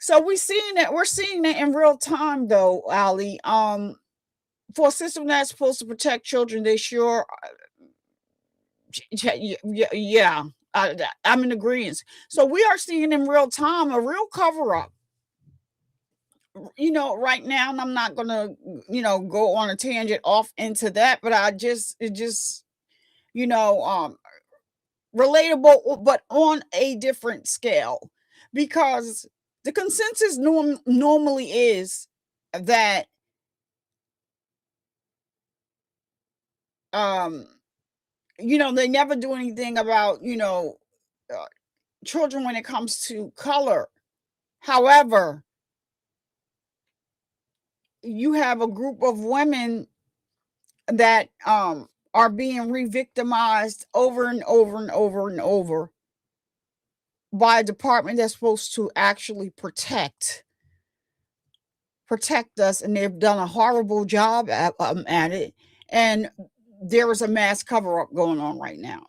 So we're seeing that in real time, though, Ali. For a system that's supposed to protect children, they sure, yeah, I'm in agreement. So we are seeing in real time a real cover-up. Right now, and I'm not gonna, go on a tangent off into that, but it just, relatable, but on a different scale, because the consensus normally is that they never do anything about children when it comes to color. However, you have a group of women that are being re-victimized over and over and over and over by a department that's supposed to actually protect us, and they've done a horrible job at it, and there is a mass cover-up going on right now.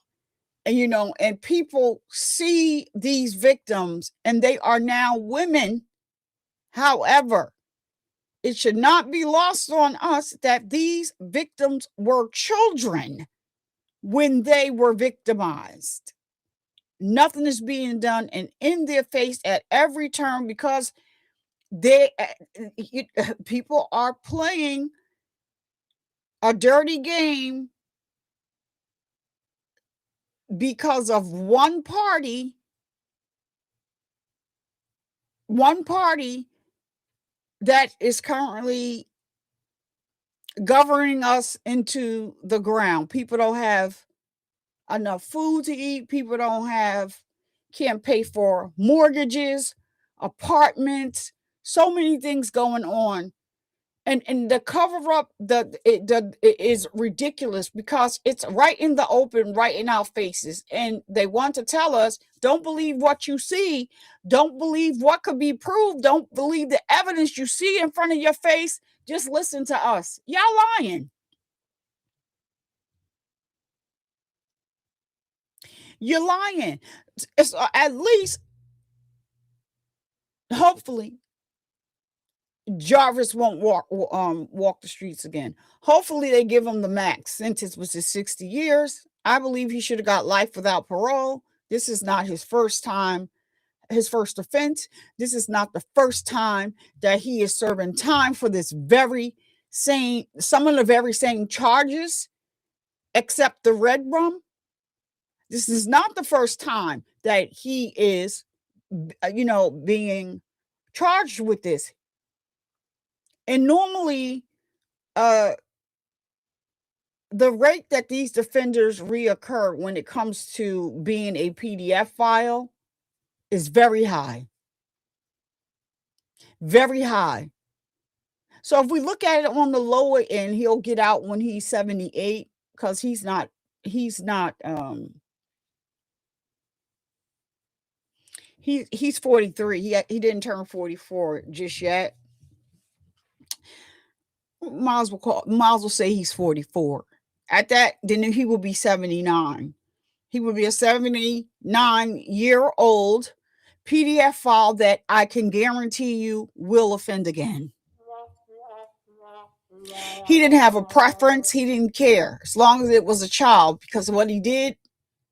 And and people see these victims and they are now women. However, it should not be lost on us that these victims were children when they were victimized. Nothing is being done, and in their face at every turn, because people are playing a dirty game because of one party that is currently governing us into the ground. People don't have enough food to eat. People can't pay for mortgages, apartments, so many things going on. And the cover up it is ridiculous because it's right in the open, right in our faces. And they want to tell us, don't believe what you see. Don't believe what could be proved. Don't believe the evidence you see in front of your face. Just listen to us. Y'all lying. You're lying. It's, at least, hopefully, Jarvis won't walk the streets again. Hopefully they give him the max sentence, which is 60 years. I believe he should have got life without parole. This is not his first time, his first offense. This is not the first time that he is serving time for this some of the very same charges, except the red rum. This is not the first time that he is, being charged with this. And normally, the rate that these defenders reoccur when it comes to being a PDF file is very high. Very high. So if we look at it on the lower end, he'll get out when he's 78 because he's 43. He didn't turn 44 just yet. Might as well say he's 44. At that, then he will be 79. He will be a 79-year-old PDF file that I can guarantee you will offend again. He didn't have a preference. He didn't care as long as it was a child, because what he did,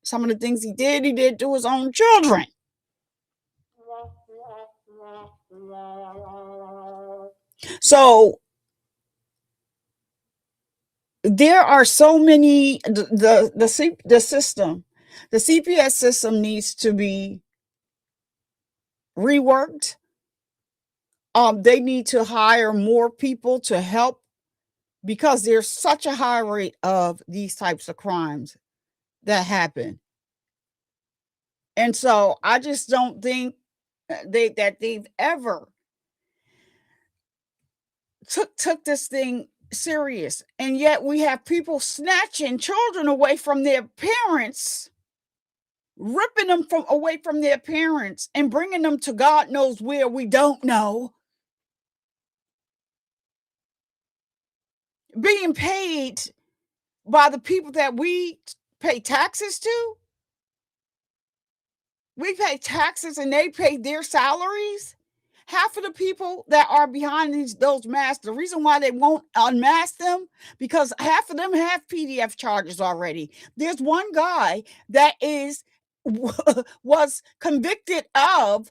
some of the things he did to his own children. So there are so many, the CPS system needs to be reworked. They need to hire more people to help, because there's such a high rate of these types of crimes that happen. And so I just don't think that they've ever took this thing serious. And yet we have people snatching children away from their parents, ripping them away from their parents and bringing them to God knows where we don't know. Being paid by the people that we pay taxes to. We pay taxes and they pay their salaries. Half of the people that are behind those masks, the reason why they won't unmask them, because half of them have PDF charges already. There's one guy that was convicted of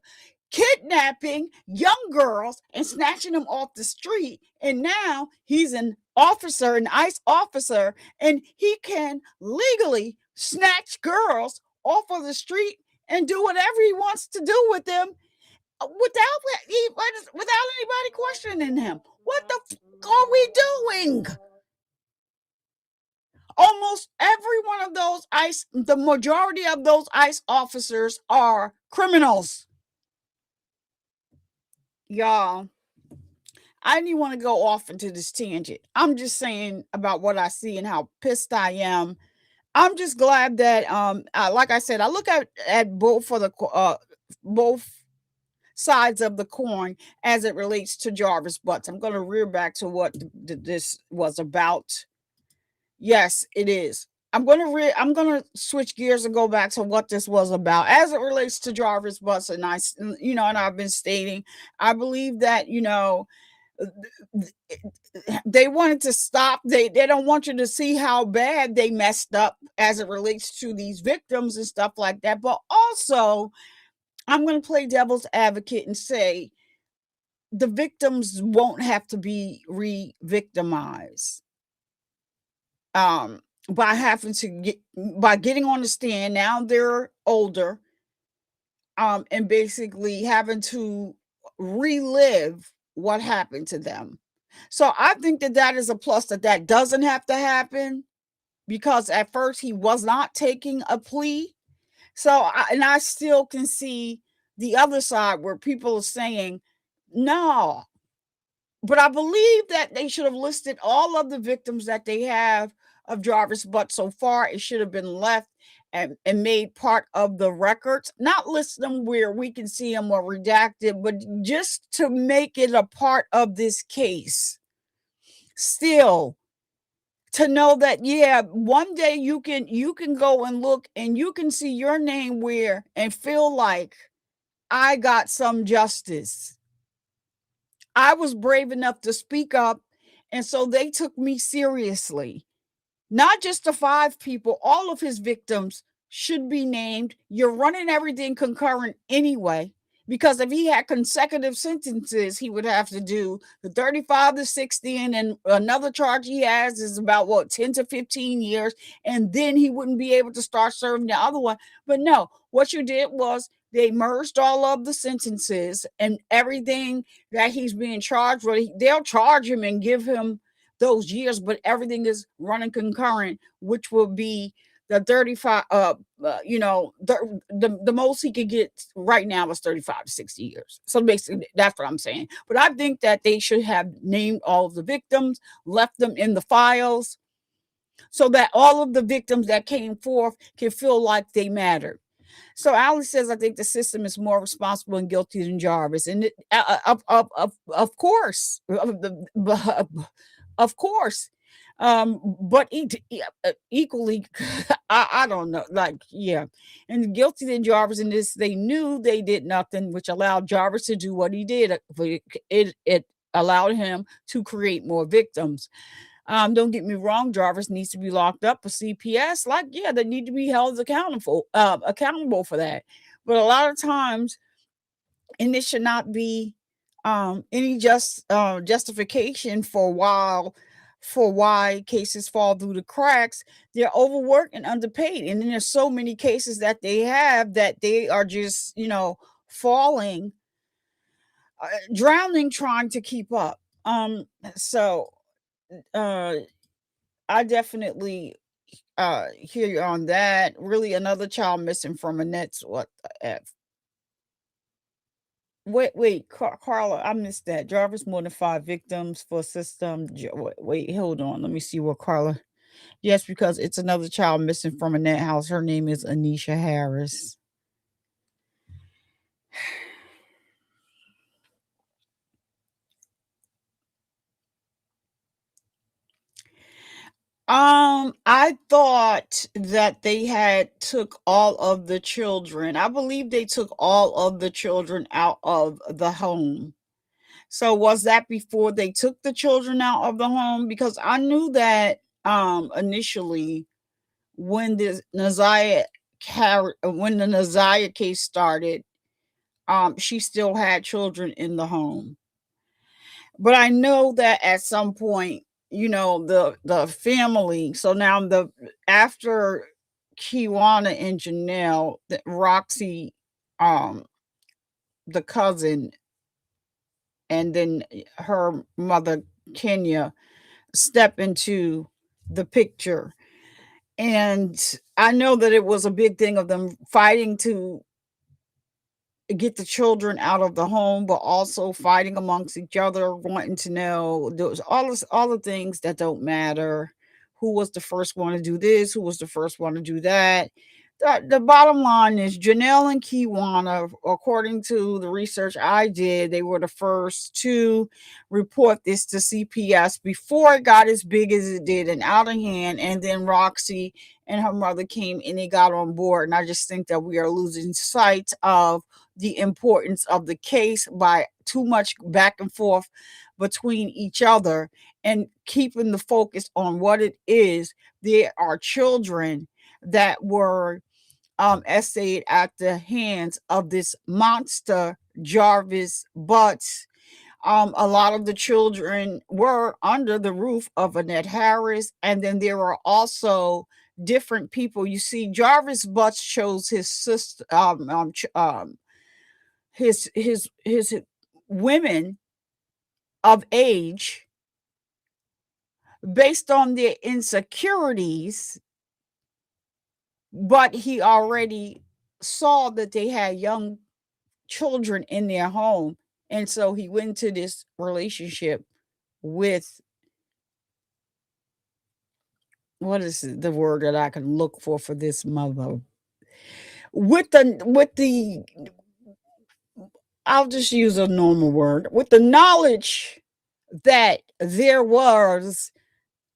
kidnapping young girls and snatching them off the street. And now he's an ICE officer, and he can legally snatch girls off of the street and do whatever he wants to do with them without anybody questioning him. What the f are we doing? Almost every one of those the majority of those ICE officers are criminals. Y'all, I didn't even want to go off into this tangent. I'm just saying about what I see and how pissed I am. I'm just glad that, like I said, I look at both sides of the coin as it relates to Jarvis Butts. I'm going to rear back to what this was about. Yes, it is. I'm going to switch gears and go back to what this was about as it relates to Jarvis Butts. And I've been stating, I believe that, they wanted to stop. They don't want you to see how bad they messed up as it relates to these victims and stuff like that. But also, I'm going to play devil's advocate and say the victims won't have to be re-victimized. By getting on the stand. Now they're older, and basically having to relive what happened to them. So I think that that is a plus, that that doesn't have to happen, because at first he was not taking a plea. So, I still can see the other side where people are saying, no, but I believe that they should have listed all of the victims that they have of Jarvis, but so far it should have been left and made part of the records, not list them where we can see them or redacted, but just to make it a part of this case. Still, to know that, yeah, one day you can go and look and you can see your name where and feel like I got some justice. I was brave enough to speak up, and so they took me seriously. Not just the 5 people, all of his victims should be named. You're running everything concurrent anyway, because if he had consecutive sentences, he would have to do the 35 to 60, and then another charge he has is about 10 to 15 years, and then he wouldn't be able to start serving the other one. But no, what you did was they merged all of the sentences, and everything that he's being charged with, they'll charge him and give him those years, but everything is running concurrent, which will be the 35, the most he could get right now is 35 to 60 years. So basically, that's what I'm saying. But I think that they should have named all of the victims, left them in the files, so that all of the victims that came forth can feel like they mattered. So Alice says, I think the system is more responsible and guilty than Jarvis. And of course, of course. But equally, I don't know, like, yeah. And guilty than Jarvis in this, they knew they did nothing, which allowed Jarvis to do what he did. It allowed him to create more victims. Don't get me wrong, Jarvis needs to be locked up for CPS. Like, yeah, they need to be held accountable for that. But a lot of times, and this should not be any justification for why cases fall through the cracks. They're overworked and underpaid, and then there's so many cases that they have that they are just falling, drowning, trying to keep up. So I definitely hear you on that. Really, another child missing from Annette's what the F? Wait, Carla, I missed that. Jarvis more than 5 victims for system. Wait, hold on. Let me see what Carla. Yes, because it's another child missing from Annette house. Her name is Naziyah Harris. I thought that they had took all of the children. I believe they took all of the children out of the home. So was that before they took the children out of the home? Because I knew that initially when the Naziyah case started, she still had children in the home. But I know that at some point, the family, so now after Kiwana and Janelle, Roxy, the cousin, and then her mother Kenya step into the picture. And I know that it was a big thing of them fighting to get the children out of the home, but also fighting amongst each other, wanting to know all the things that don't matter. Who was the first one to do this? Who was the first one to do that? The bottom line is Janelle and Kiwana, according to the research I did, they were the first to report this to CPS before it got as big as it did and out of hand. And then Roxy and her mother came and they got on board. And I just think that we are losing sight of the importance of the case by too much back and forth between each other and keeping the focus on what it is. There are children that were essayed at the hands of this monster Jarvis Butts. A lot of the children were under the roof of Annette Harris, and then there were also different people. You see, Jarvis Butts chose his sister, his women of age based on their insecurities, but he already saw that they had young children in their home. And so he went into this relationship with, what is the word that I can look for this mother? With the I'll just use a normal word, with the knowledge that there was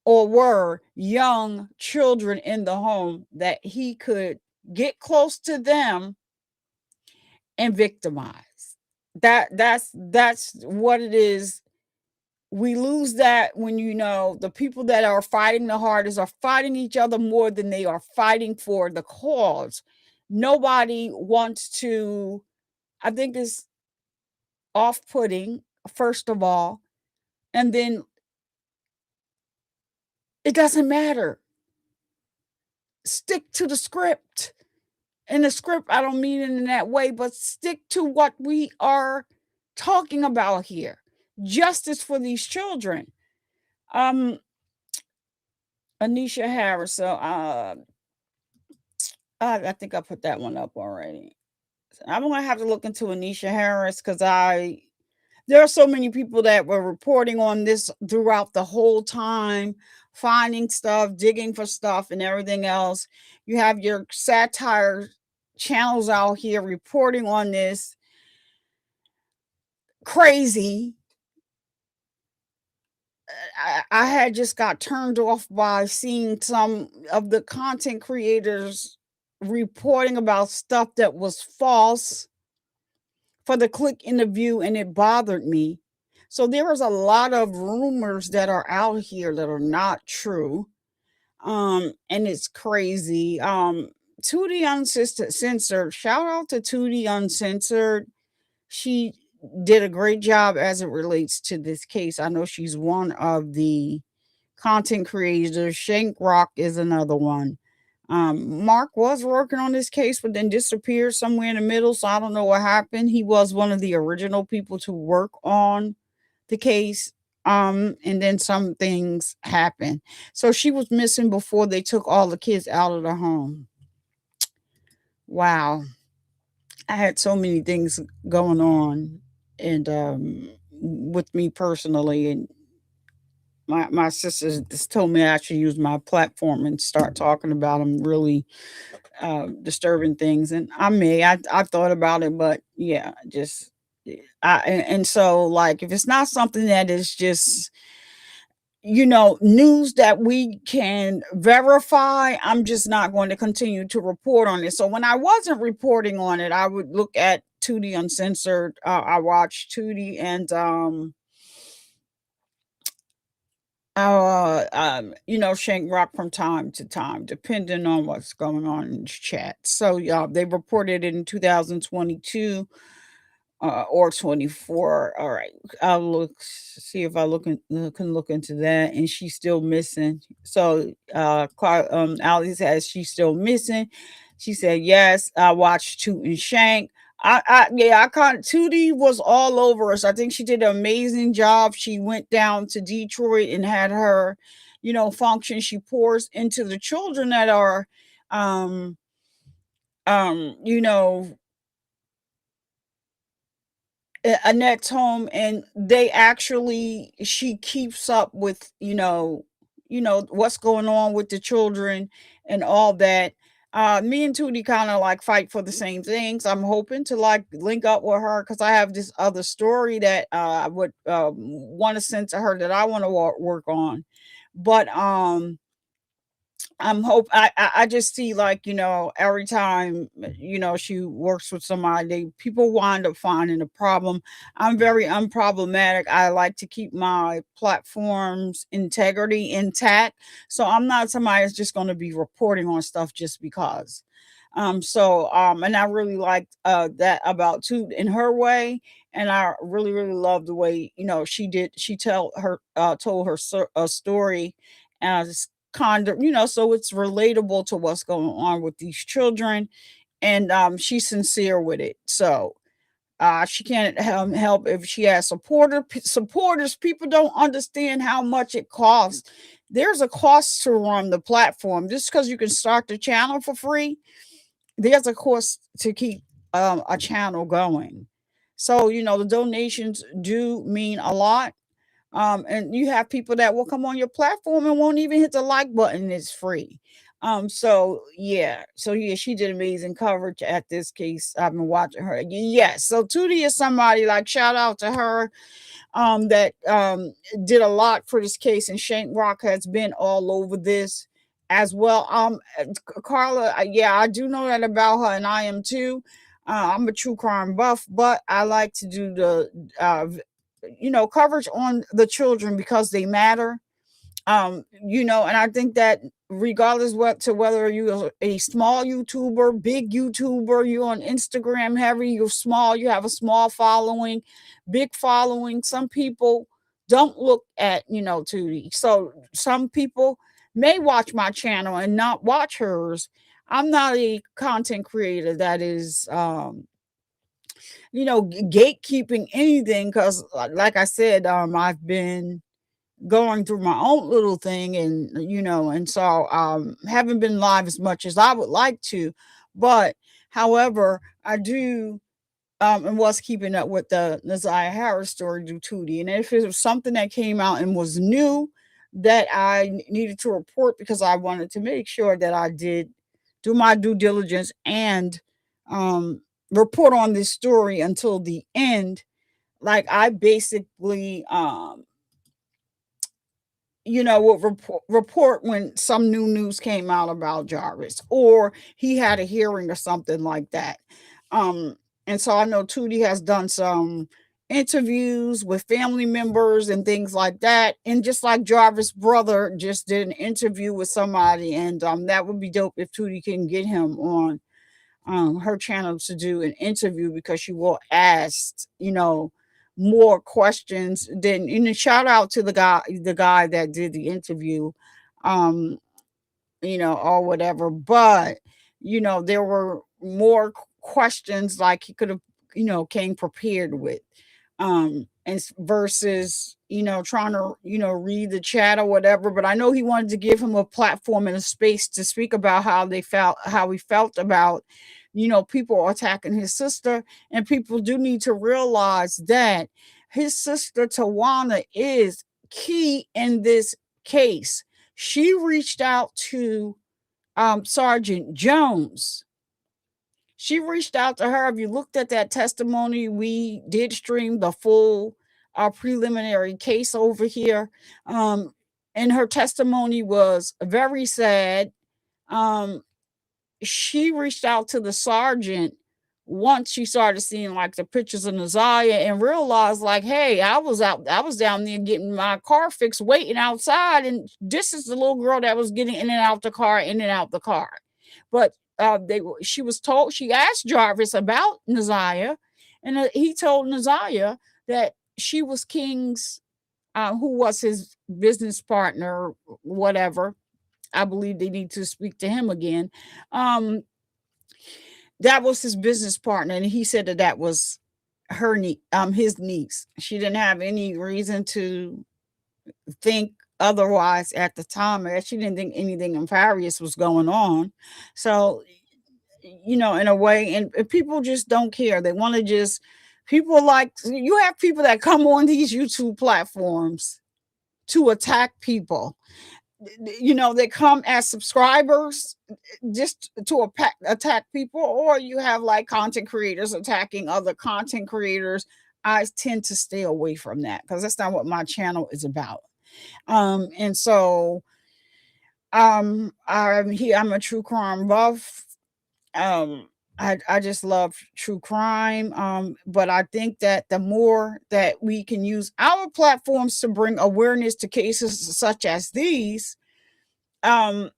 or were young children in the home, that he could get close to them and victimize. That's what it is. We lose that when, the people that are fighting the hardest are fighting each other more than they are fighting for the cause. Nobody wants to, I think it's off-putting, first of all, and then it doesn't matter. Stick to the script. In the script, I don't mean it in that way, but stick to what we are talking about here. Justice for these children. Anisha Harris. So I think I put that one up already. I'm gonna have to look into Anisha Harris, because there are so many people that were reporting on this throughout the whole time, finding stuff, digging for stuff, and everything else. You have your satire channels out here reporting on this. Crazy. I had just got turned off by seeing some of the content creators reporting about stuff that was false for the click in the view, and it bothered me. So there is a lot of rumors that are out here that are not true. And it's crazy. Tootie Uncensored, shout out to Tootie Uncensored. She did a great job as it relates to this case. I know she's one of the content creators. Shank Rock is another one. Mark was working on this case, but then disappeared somewhere in the middle. So I don't know what happened. He was one of the original people to work on the case. And then some things happened. So she was missing before they took all the kids out of the home. Wow. I had so many things going on, and with me personally, and my sisters just told me I should use my platform and start talking about them really disturbing things. And I thought about it, but yeah, just and so, like, if it's not something that is just news that we can verify, I'm just not going to continue to report on it. So when I wasn't reporting on it, I would look at Tootie Uncensored. I watched Tootie and Shank Rock from time to time, depending on what's going on in the chat. So they reported it in 2022 or 24. All right, I'll see if I can look into that. And she's still missing. So Ali says she's still missing. She said yes. I watched Toot and Shank. I Tootie was all over us. I think she did an amazing job. She went down to Detroit and had her, function. She pours into the children that are, Annette's home, and she keeps up with, what's going on with the children and all that. Me and Tootie kind of like fight for the same things. I'm hoping to like link up with her, because I have this other story that I would want to send to her that I want to work on. But I just see, like, every time, she works with somebody, people wind up finding a problem. I'm very unproblematic. I like to keep my platform's integrity intact. So I'm not somebody that's just going to be reporting on stuff just because. And I really liked that about Toot in her way. And I really, really love the way, she told her story as kind of, so it's relatable to what's going on with these children. And she's sincere with it. So She can't help if she has supporters. People don't understand how much it costs. There's a cost to run the platform. Just because you can start the channel for free, there's a cost to keep a channel going. So, the donations do mean a lot. And you have people that will come on your platform and won't even hit the like button. It's free. So yeah, she did amazing coverage at this case. I've been watching her. Yes. So Tootie is somebody, like, shout out to her, that did a lot for this case, and Shank Rock has been all over this as well. Carla, yeah, I do know that about her, and I am too. I'm a true crime buff, but I like to do the coverage on the children because they matter. And I think that regardless whether you're a small YouTuber, big YouTuber, you're on Instagram heavy, you're small, you have a small following, big following, some people don't look at, Tootie. So some people may watch my channel and not watch hers. I'm not a content creator that is gatekeeping anything, because like I said, I've been going through my own little thing, and so haven't been live as much as I would like to, but however, I do and was keeping up with the Naziyah Harris story due Tootie. And if it was something that came out and was new that I needed to report, because I wanted to make sure that I did do my due diligence and report on this story until the end, like I basically would report when some new news came out about Jarvis, or he had a hearing or something like that. And so I know Tootie has done some interviews with family members and things like that. And just like Jarvis' brother just did an interview with somebody, and that would be dope if Tootie can get him on her channel to do an interview, because she will ask, more questions than, shout out to the guy that did the interview, or whatever. But, there were more questions like he could have, came prepared with. And versus, trying to, read the chat or whatever. But I know he wanted to give him a platform and a space to speak about how he felt about, people attacking his sister. And people do need to realize that his sister Tawana is key in this case. She reached out to Sergeant Jones. She reached out to her. If you looked at that testimony, we did stream the full preliminary case over here. And her testimony was very sad. She reached out to the sergeant once she started seeing like the pictures of Naziyah, and realized like, hey, I was down there getting my car fixed, waiting outside, and this is the little girl that was getting in and out the car. But she asked Jarvis about Naziyah, and he told Naziyah that she was King's, who was his business partner, whatever. I believe they need to speak to him again. That was his business partner, and he said that was his niece. She didn't have any reason to think otherwise at the time. She didn't think anything nefarious was going on. So, in a way, and people just don't care. They want to you have people that come on these YouTube platforms to attack people. They come as subscribers just to attack people, or you have like content creators attacking other content creators. I tend to stay away from that because that's not what my channel is about. And so I'm a true crime buff. I just love true crime. But I think that the more that we can use our platforms to bring awareness to cases such as these, it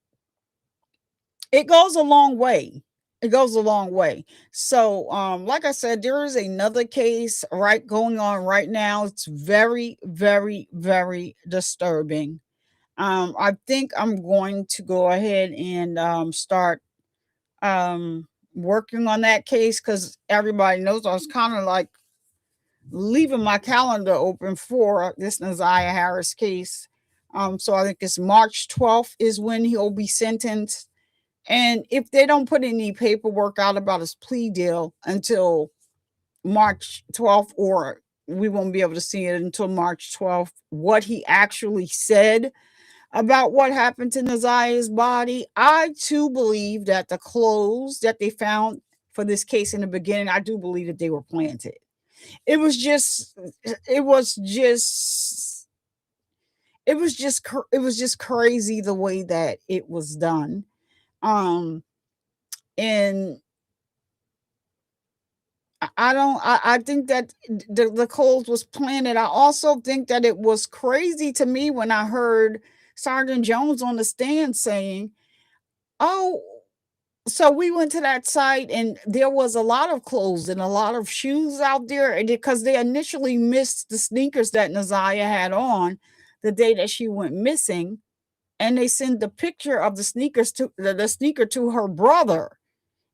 goes a long way. It goes a long way. So, like I said, there is another case going on right now. It's very, very, very disturbing. I think I'm going to go ahead and start working on that case because everybody knows I was kind of like leaving my calendar open for this Naziyah Harris case. So I think it's March 12th is when he'll be sentenced. And if they don't put any paperwork out about his plea deal until March 12th, or we won't be able to see it until March 12th, what he actually said about what happened to Naziyah's body, I too believe that the clothes that they found for this case in the beginning, I do believe that they were planted. It was just crazy the way that it was done. And I think that the clothes was planted. I also think that it was crazy to me when I heard Sergeant Jones on the stand saying, oh, so we went to that site and there was a lot of clothes and a lot of shoes out there because they initially missed the sneakers that Naziyah had on the day that she went missing. And they sent the picture of the sneakers to the sneaker to her brother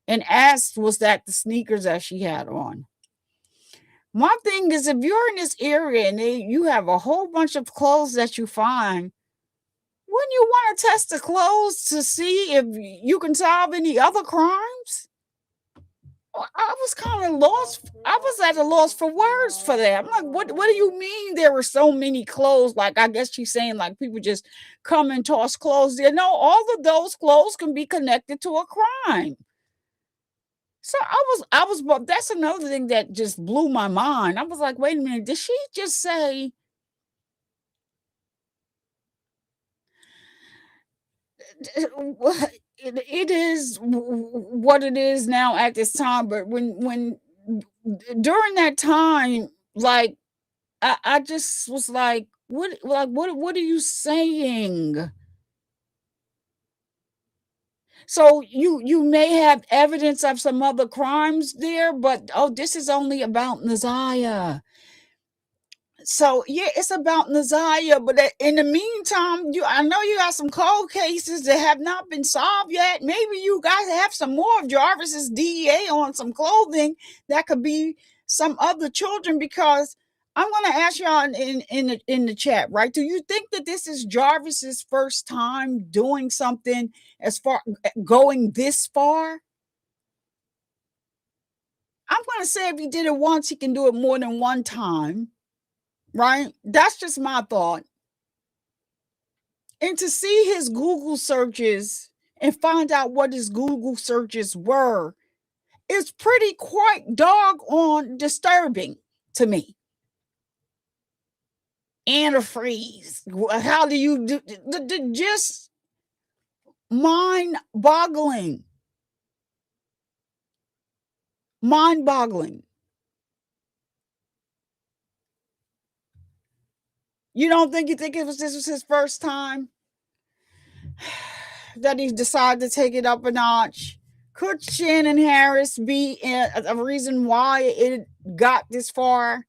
and asked, was that the sneakers that she had on? My thing is, if you're in this area and you have a whole bunch of clothes that you find, wouldn't you want to test the clothes to see if you can solve any other crimes? I was kind of lost. I was at a loss for words for that. I'm like, what do you mean there were so many clothes? Like, I guess she's saying like people just come and toss clothes there. No, all of those clothes can be connected to a crime. So I was, but that's another thing that just blew my mind. I was like, wait a minute, did she just say it is what it is now at this time? But when during that time, like I just was like, what are you saying? So you may have evidence of some other crimes there, but this is only about Naziyah. So yeah, it's about Naziyah, but in the meantime, I know you got some cold cases that have not been solved yet. Maybe you guys have some more of Jarvis's DEA on some clothing that could be some other children, because I'm going to ask y'all in the chat, right? Do you think that this is Jarvis's first time doing something as far going this far? I'm going to say if he did it once, he can do it more than one time. Right? That's just my thought. And to see his Google searches and find out what his Google searches were is pretty quite doggone disturbing to me. Antifreeze. How do you do just mind-boggling. Mind-boggling. You don't think this was his first time that he decided to take it up a notch? Could Shannon Harris be a reason why it got this far?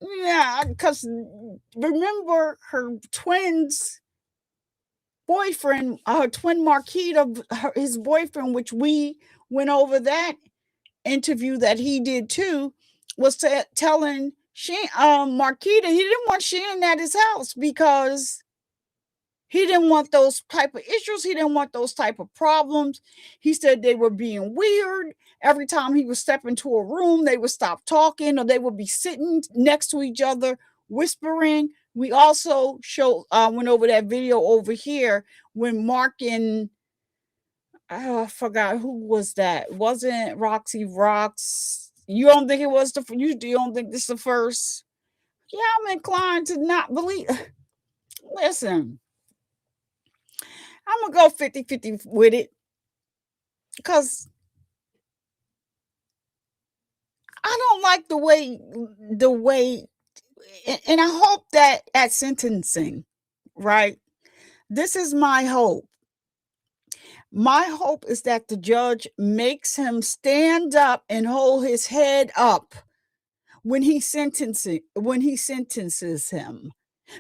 Yeah, because remember her twin's boyfriend, her twin Marquita, his boyfriend, which we went over that interview that he did too, was telling Marquita he didn't want Shannon at his house because he didn't want those type of issues. He didn't want those type of problems. He said they were being weird. Every time he would step into a room, they would stop talking, or they would be sitting next to each other, whispering. We also went over that video over here when Mark and I forgot who was that. Wasn't Roxy Rocks? You don't think it was you don't think this is the first? Yeah, I'm inclined to not believe. Listen, I'm going to go 50-50 with it, because I don't like the way, and I hope that at sentencing, right? This is my hope. My hope is that the judge makes him stand up and hold his head up when he sentences him.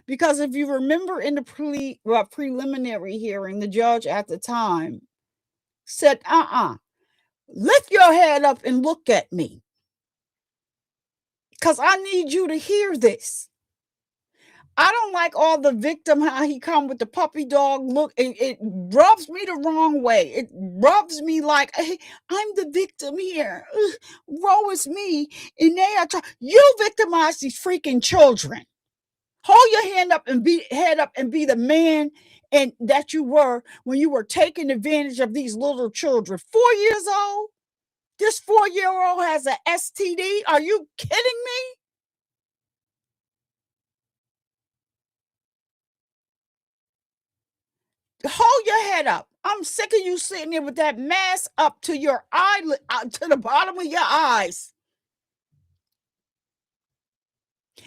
Because if you remember in the preliminary hearing, the judge at the time said, Lift your head up and look at me, because I need you to hear this. I don't like all the victim, how he come with the puppy dog look. It rubs me the wrong way. It rubs me like, hey, I'm the victim here. Woe is me. And they are you victimize these freaking children. Hold your head up and be the man and that you were when you were taking advantage of these little children. 4 years old. This 4-year-old has an STD. Are you kidding me? Hold your head up. I'm sick of you sitting there with that mask up to your eyelid, to the bottom of your eyes.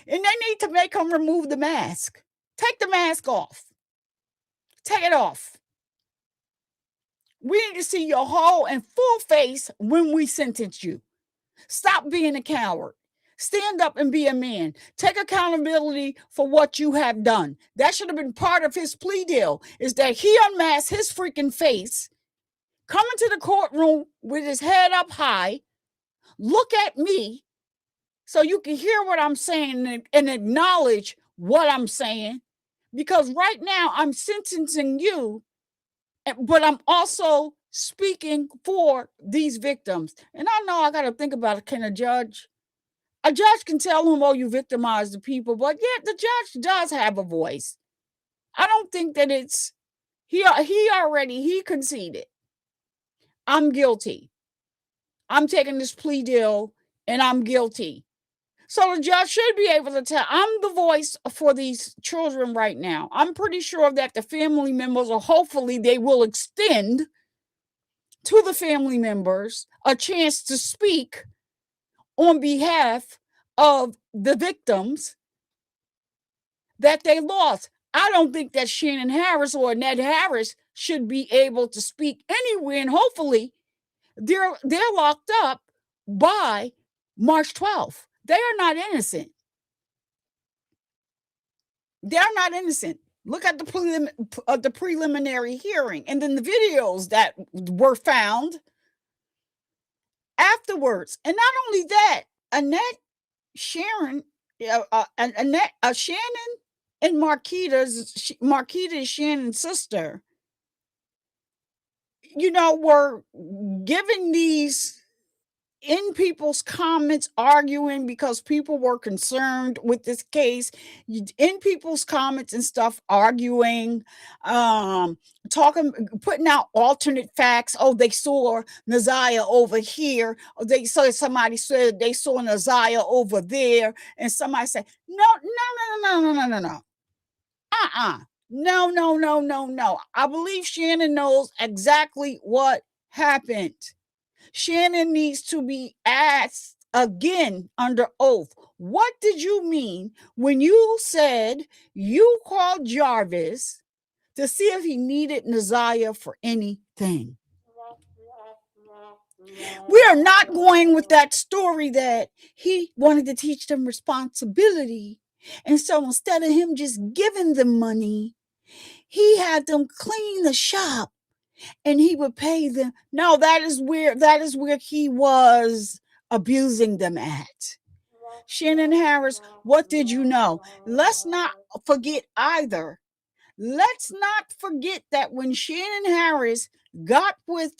And they need to make him remove the mask. Take the mask off. Take it off. We need to see your whole and full face when we sentence you. Stop being a coward. Stand up and be a man. Take accountability for what you have done. That should have been part of his plea deal, is that he unmasked his freaking face, come into the courtroom with his head up high, look at me so you can hear what I'm saying and acknowledge what I'm saying. Because right now I'm sentencing you, but I'm also speaking for these victims. And I know I got to think about it. Can a judge can tell him, oh, you victimized the people, but yeah, the judge does have a voice. I don't think that it's, he conceded. I'm guilty. I'm taking this plea deal and I'm guilty. So the judge should be able to tell, I'm the voice for these children right now. I'm pretty sure that the family members, or hopefully they will extend to the family members a chance to speak on behalf of the victims that they lost. I don't think that Shannon Harris or Ned Harris should be able to speak anywhere, and hopefully they're locked up by March 12th. They are not innocent. They're not innocent. Look at the preliminary hearing and then the videos that were found afterwards. And not only that, Shannon and Marquita is Shannon's sister, were giving these in people's comments, arguing because people were concerned with this case, in people's comments and stuff, arguing, talking, putting out alternate facts. Oh, they saw Naziyah over here. Somebody said they saw Naziyah over there. And somebody said, no. No. I believe Shannon knows exactly what happened. Shannon needs to be asked again under oath. What did you mean when you said you called Jarvis to see if he needed Naziyah for anything? We are not going with that story that he wanted to teach them responsibility. And so instead of him just giving them money, he had them clean the shop and he would pay them. No, that is where he was abusing them at. Shannon Harris, what did you know? Let's not forget either. Let's not forget that when Shannon Harris got with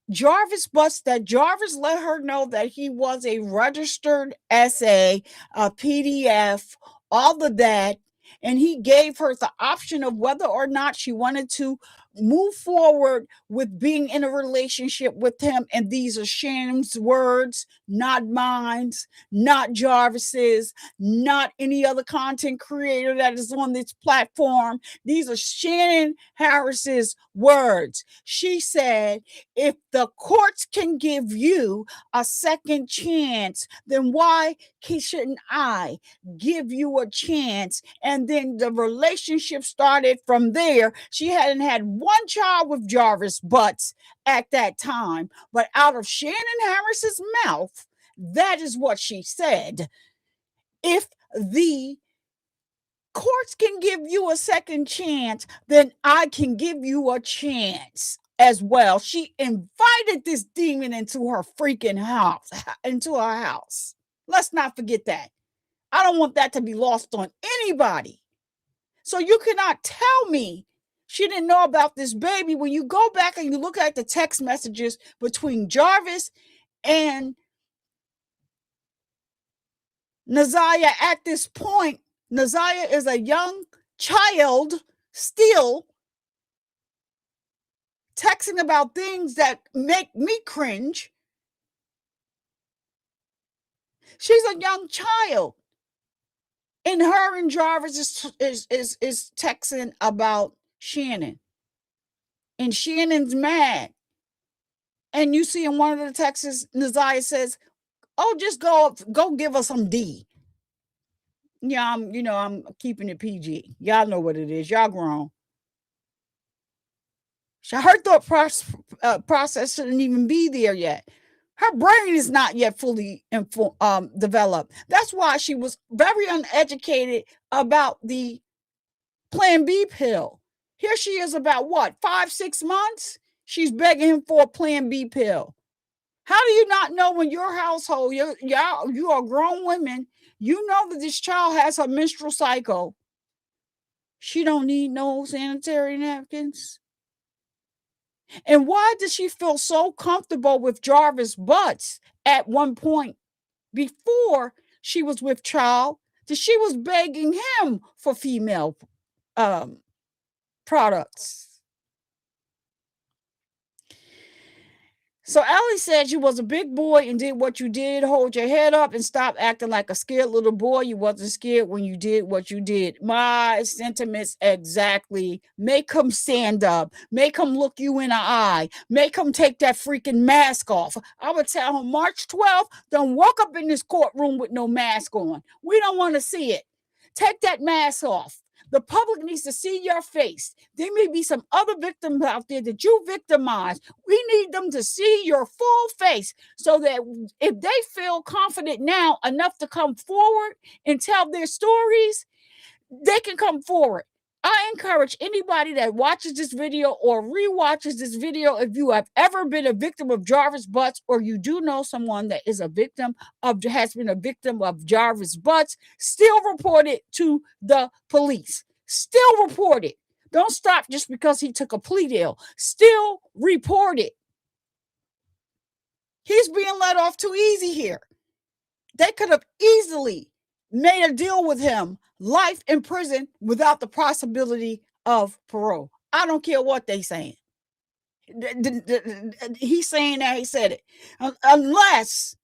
Jarvis Butts, that Jarvis let her know that he was a registered essay, a PDF, all of that. And he gave her the option of whether or not she wanted to move forward with being in a relationship with him. And these are Shannon's words, not mine, not Jarvis's, not any other content creator that is on this platform. These are Shannon Harris's words. She said, if the courts can give you a second chance, then why shouldn't I give you a chance? And then the relationship started from there. She hadn't had one child with Jarvis Butts at that time, but out of Shannon Harris's mouth, that is what she said. If the courts can give you a second chance, then I can give you a chance. as well. She invited this demon into her freaking house, into her house. Let's not forget that. I don't want that to be lost on anybody. So you cannot tell me she didn't know about this baby. When you go back and you look at the text messages between Jarvis and Naziyah at this point, Naziyah is a young child still texting about things that make me cringe. She's a young child. And her and Jarvis is texting about Shannon. And Shannon's mad. And you see in one of the texts, Naziyah says, "Oh, just go give us some D." Yeah, I'm keeping it PG. Y'all know what it is. Y'all grown. Her thought process shouldn't even be there yet. Her brain is not yet fully developed. That's why she was very uneducated about the Plan B pill. Here she is about what, 5-6 months? She's begging him for a Plan B pill. How do you not know when your household, you are grown women, you know that this child has her menstrual cycle? She don't need no sanitary napkins. And why does she feel so comfortable with Jarvis Butts at one point before she was with child that she was begging him for female products? So Ellie said you was a big boy and did what you did. Hold your head up and stop acting like a scared little boy. You wasn't scared when you did what you did. My sentiments exactly. Make him stand up. Make him look you in the eye. Make him take that freaking mask off. I would tell him March 12th, don't walk up in this courtroom with no mask on. We don't want to see it. Take that mask off. The public needs to see your face. There may be some other victims out there that you victimized. We need them to see your full face so that if they feel confident now enough to come forward and tell their stories, they can come forward. I encourage anybody that watches this video or rewatches this video, if you have ever been a victim of Jarvis Butts, or you do know someone that is a victim of, has been a victim of Jarvis Butts, still report it to the police. Still report it. Don't stop just because he took a plea deal. Still report it. He's being let off too easy here. They could have easily made a deal with him, life in prison without the possibility of parole. I don't care what they saying. He's saying that he said it. Unless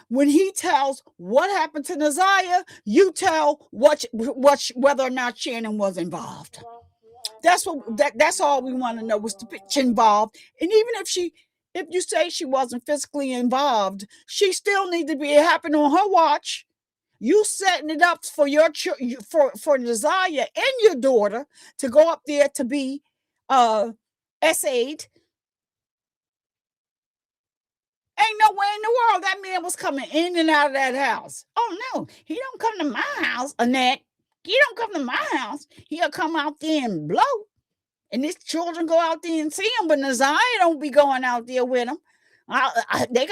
when he tells what happened to Naziyah, you tell whether or not Shannon was involved. That's all we want to know, was the bitch involved. And even if you say she wasn't physically involved, she still needs to be happen on her watch. You setting it up for for Naziyah and your daughter to go up there to be essayed. Ain't no way in the world that man was coming in and out of that house. Oh no, he don't come to my house, Annette. He don't come to my house. He'll come out there and blow. And his children go out there and see him, but Naziyah don't be going out there with him. They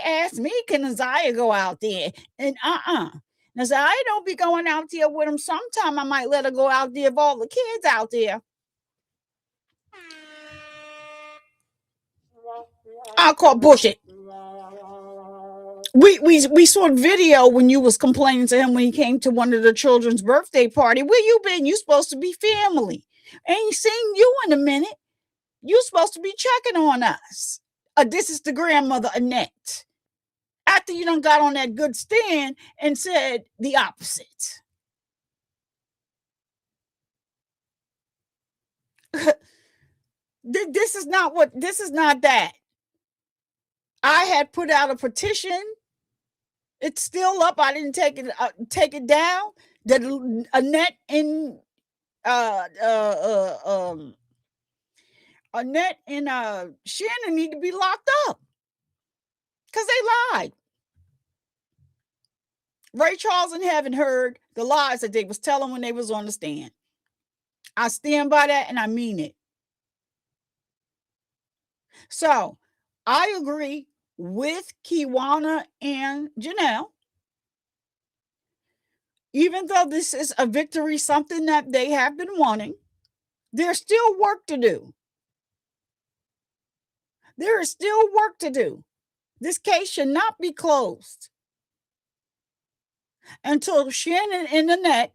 asked me, can Naziyah go out there? And Naziyah don't be going out there with him. Sometime I might let her go out there with all the kids out there. I'll call bullshit. We saw a video when you was complaining to him when he came to one of the children's birthday party. Where you been? You supposed to be family. Ain't seen you in a minute. You supposed to be checking on us. This is the grandmother, Annette. After you done got on that good stand and said the opposite. This is not that. I had put out a petition. It's still up. I didn't take it down. That Annette and Annette and Shannon need to be locked up because they lied. Ray Charles and Heaven heard the lies that they was telling when they was on the stand. I stand by that and I mean it. So I agree with Kiwana and Janelle. Even though this is a victory, something that they have been wanting, there's still work to do. There is still work to do. This case should not be closed until Shannon and Annette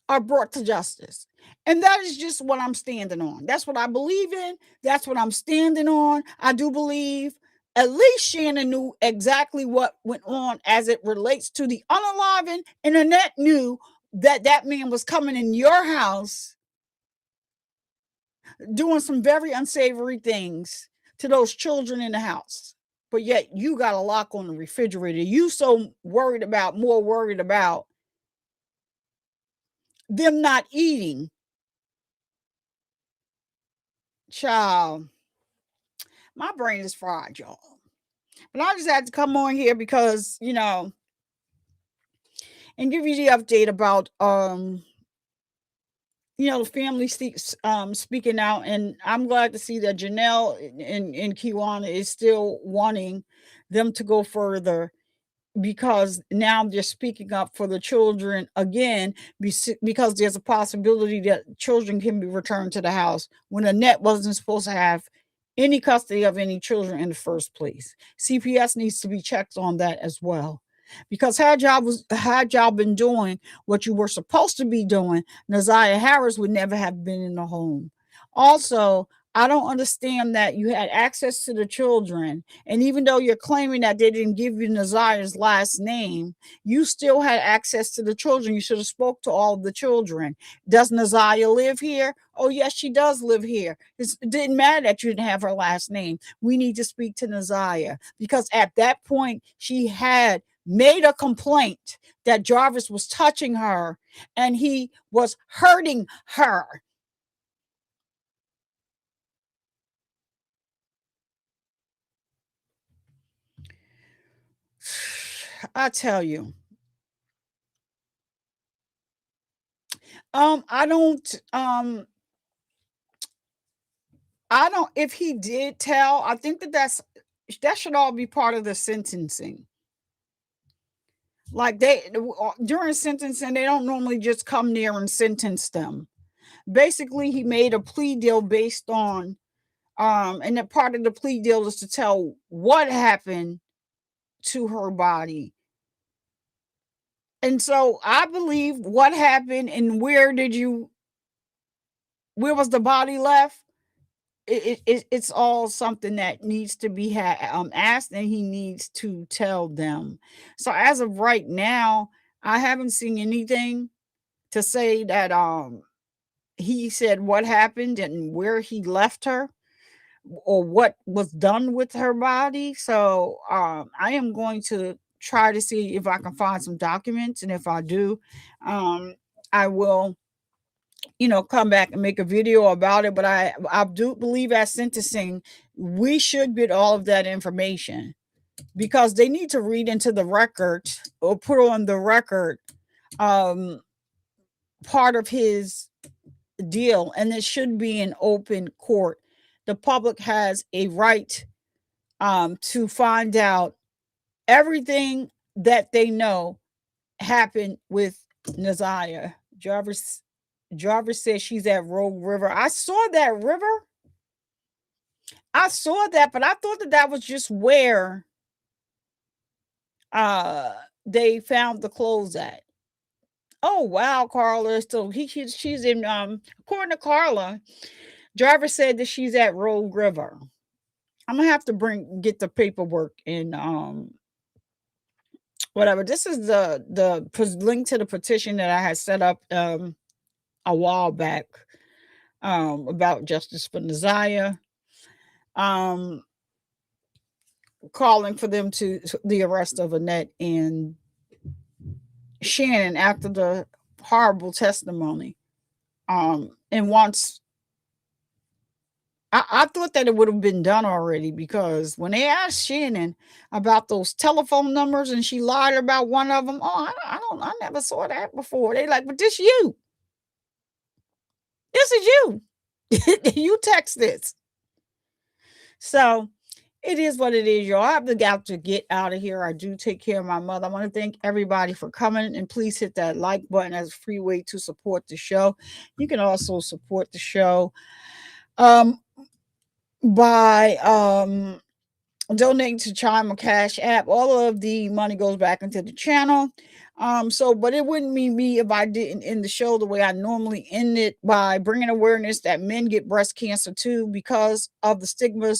are brought to justice. And that is just what I'm standing on. That's what I believe in. That's what I'm standing on. I do believe at least Shannon knew exactly what went on as it relates to the unaliving, and Annette knew that that man was coming in your house doing some very unsavory things to those children in the house. But yet you got a lock on the refrigerator. You more worried about them not eating. Child, my brain is fried, y'all. But I just had to come on here because, and give you the update about, the family speaking out. And I'm glad to see that Janelle and Kiwana is still wanting them to go further, because now they're speaking up for the children again, because there's a possibility that children can be returned to the house when Annette wasn't supposed to have any custody of any children in the first place. CPS needs to be checked on that as well. Because had y'all been doing what you were supposed to be doing, Naziyah Harris would never have been in the home. Also, I don't understand that you had access to the children, and even though you're claiming that they didn't give you Naziyah's last name, you still had access to the children. You should have spoke to all of the children. Does Naziyah live here? Oh, yes, she does live here. It didn't matter that you didn't have her last name. We need to speak to Naziyah, because at that point, she had made a complaint that Jarvis was touching her and he was hurting her. I tell you, I don't, if he did tell, I think that should all be part of the sentencing. Like during sentencing, they don't normally just come there and sentence them. Basically, he made a plea deal based on, and that part of the plea deal is to tell what happened to her body. And so I believe what happened and where was the body left? It's all something that needs to be asked, and he needs to tell them. So as of right now, I haven't seen anything to say that he said what happened and where he left her or what was done with her body. So I am going to try to see if I can find some documents, and if I do, I will come back and make a video about it. But I do believe at sentencing, we should get all of that information, because they need to read into the record or put on the record part of his deal, and it should be an open court. The public has a right to find out everything that they know happened with Naziyah. Jarvis says she's at Rogue River. I saw that river. I saw that, but I thought that was just where they found the clothes at. Oh wow, Carla. So she's in according to Carla, Jarvis said that she's at Rogue River. I'm gonna have to get the paperwork and whatever. This is the link to the petition that I had set up a while back about justice for Naziyah, calling for them to the arrest of Annette and Shannon after the horrible testimony, and once I thought that it would have been done already, because when they asked Shannon about those telephone numbers and she lied about one of them, I never saw that before. They like, but this is you. You text this. So it is what it is, y'all. I have got to get out of here. I do take care of my mother. I want to thank everybody for coming, and please hit that like button as a free way to support the show. You can also support the show by donating to Chime or Cash App. All of the money goes back into the channel. But it wouldn't be me if I didn't end the show the way I normally end it, by bringing awareness that men get breast cancer too, because of the stigma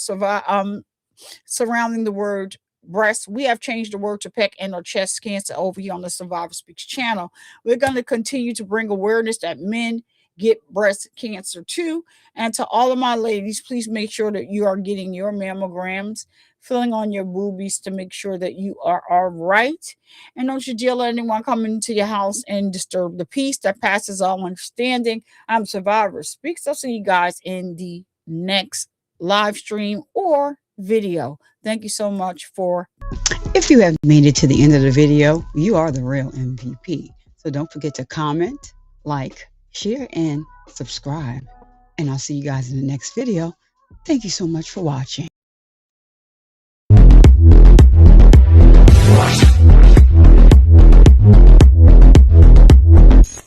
surrounding the word breast. We have changed the word to peck and or chest cancer over here on the Survivor Speaks channel. We're going to continue to bring awareness that men get breast cancer too. And to all of my ladies, please make sure that you are getting your mammograms, filling on your boobies to make sure that you are all right. And don't you dare let anyone come into your house and disturb the peace that passes all understanding. I'm Survivor Speaks. I'll see you guys in the next live stream or video. Thank you so much for. If you have made it to the end of the video, you are the real MVP. So don't forget to comment, like, share, and subscribe. And I'll see you guys in the next video. Thank you so much for watching.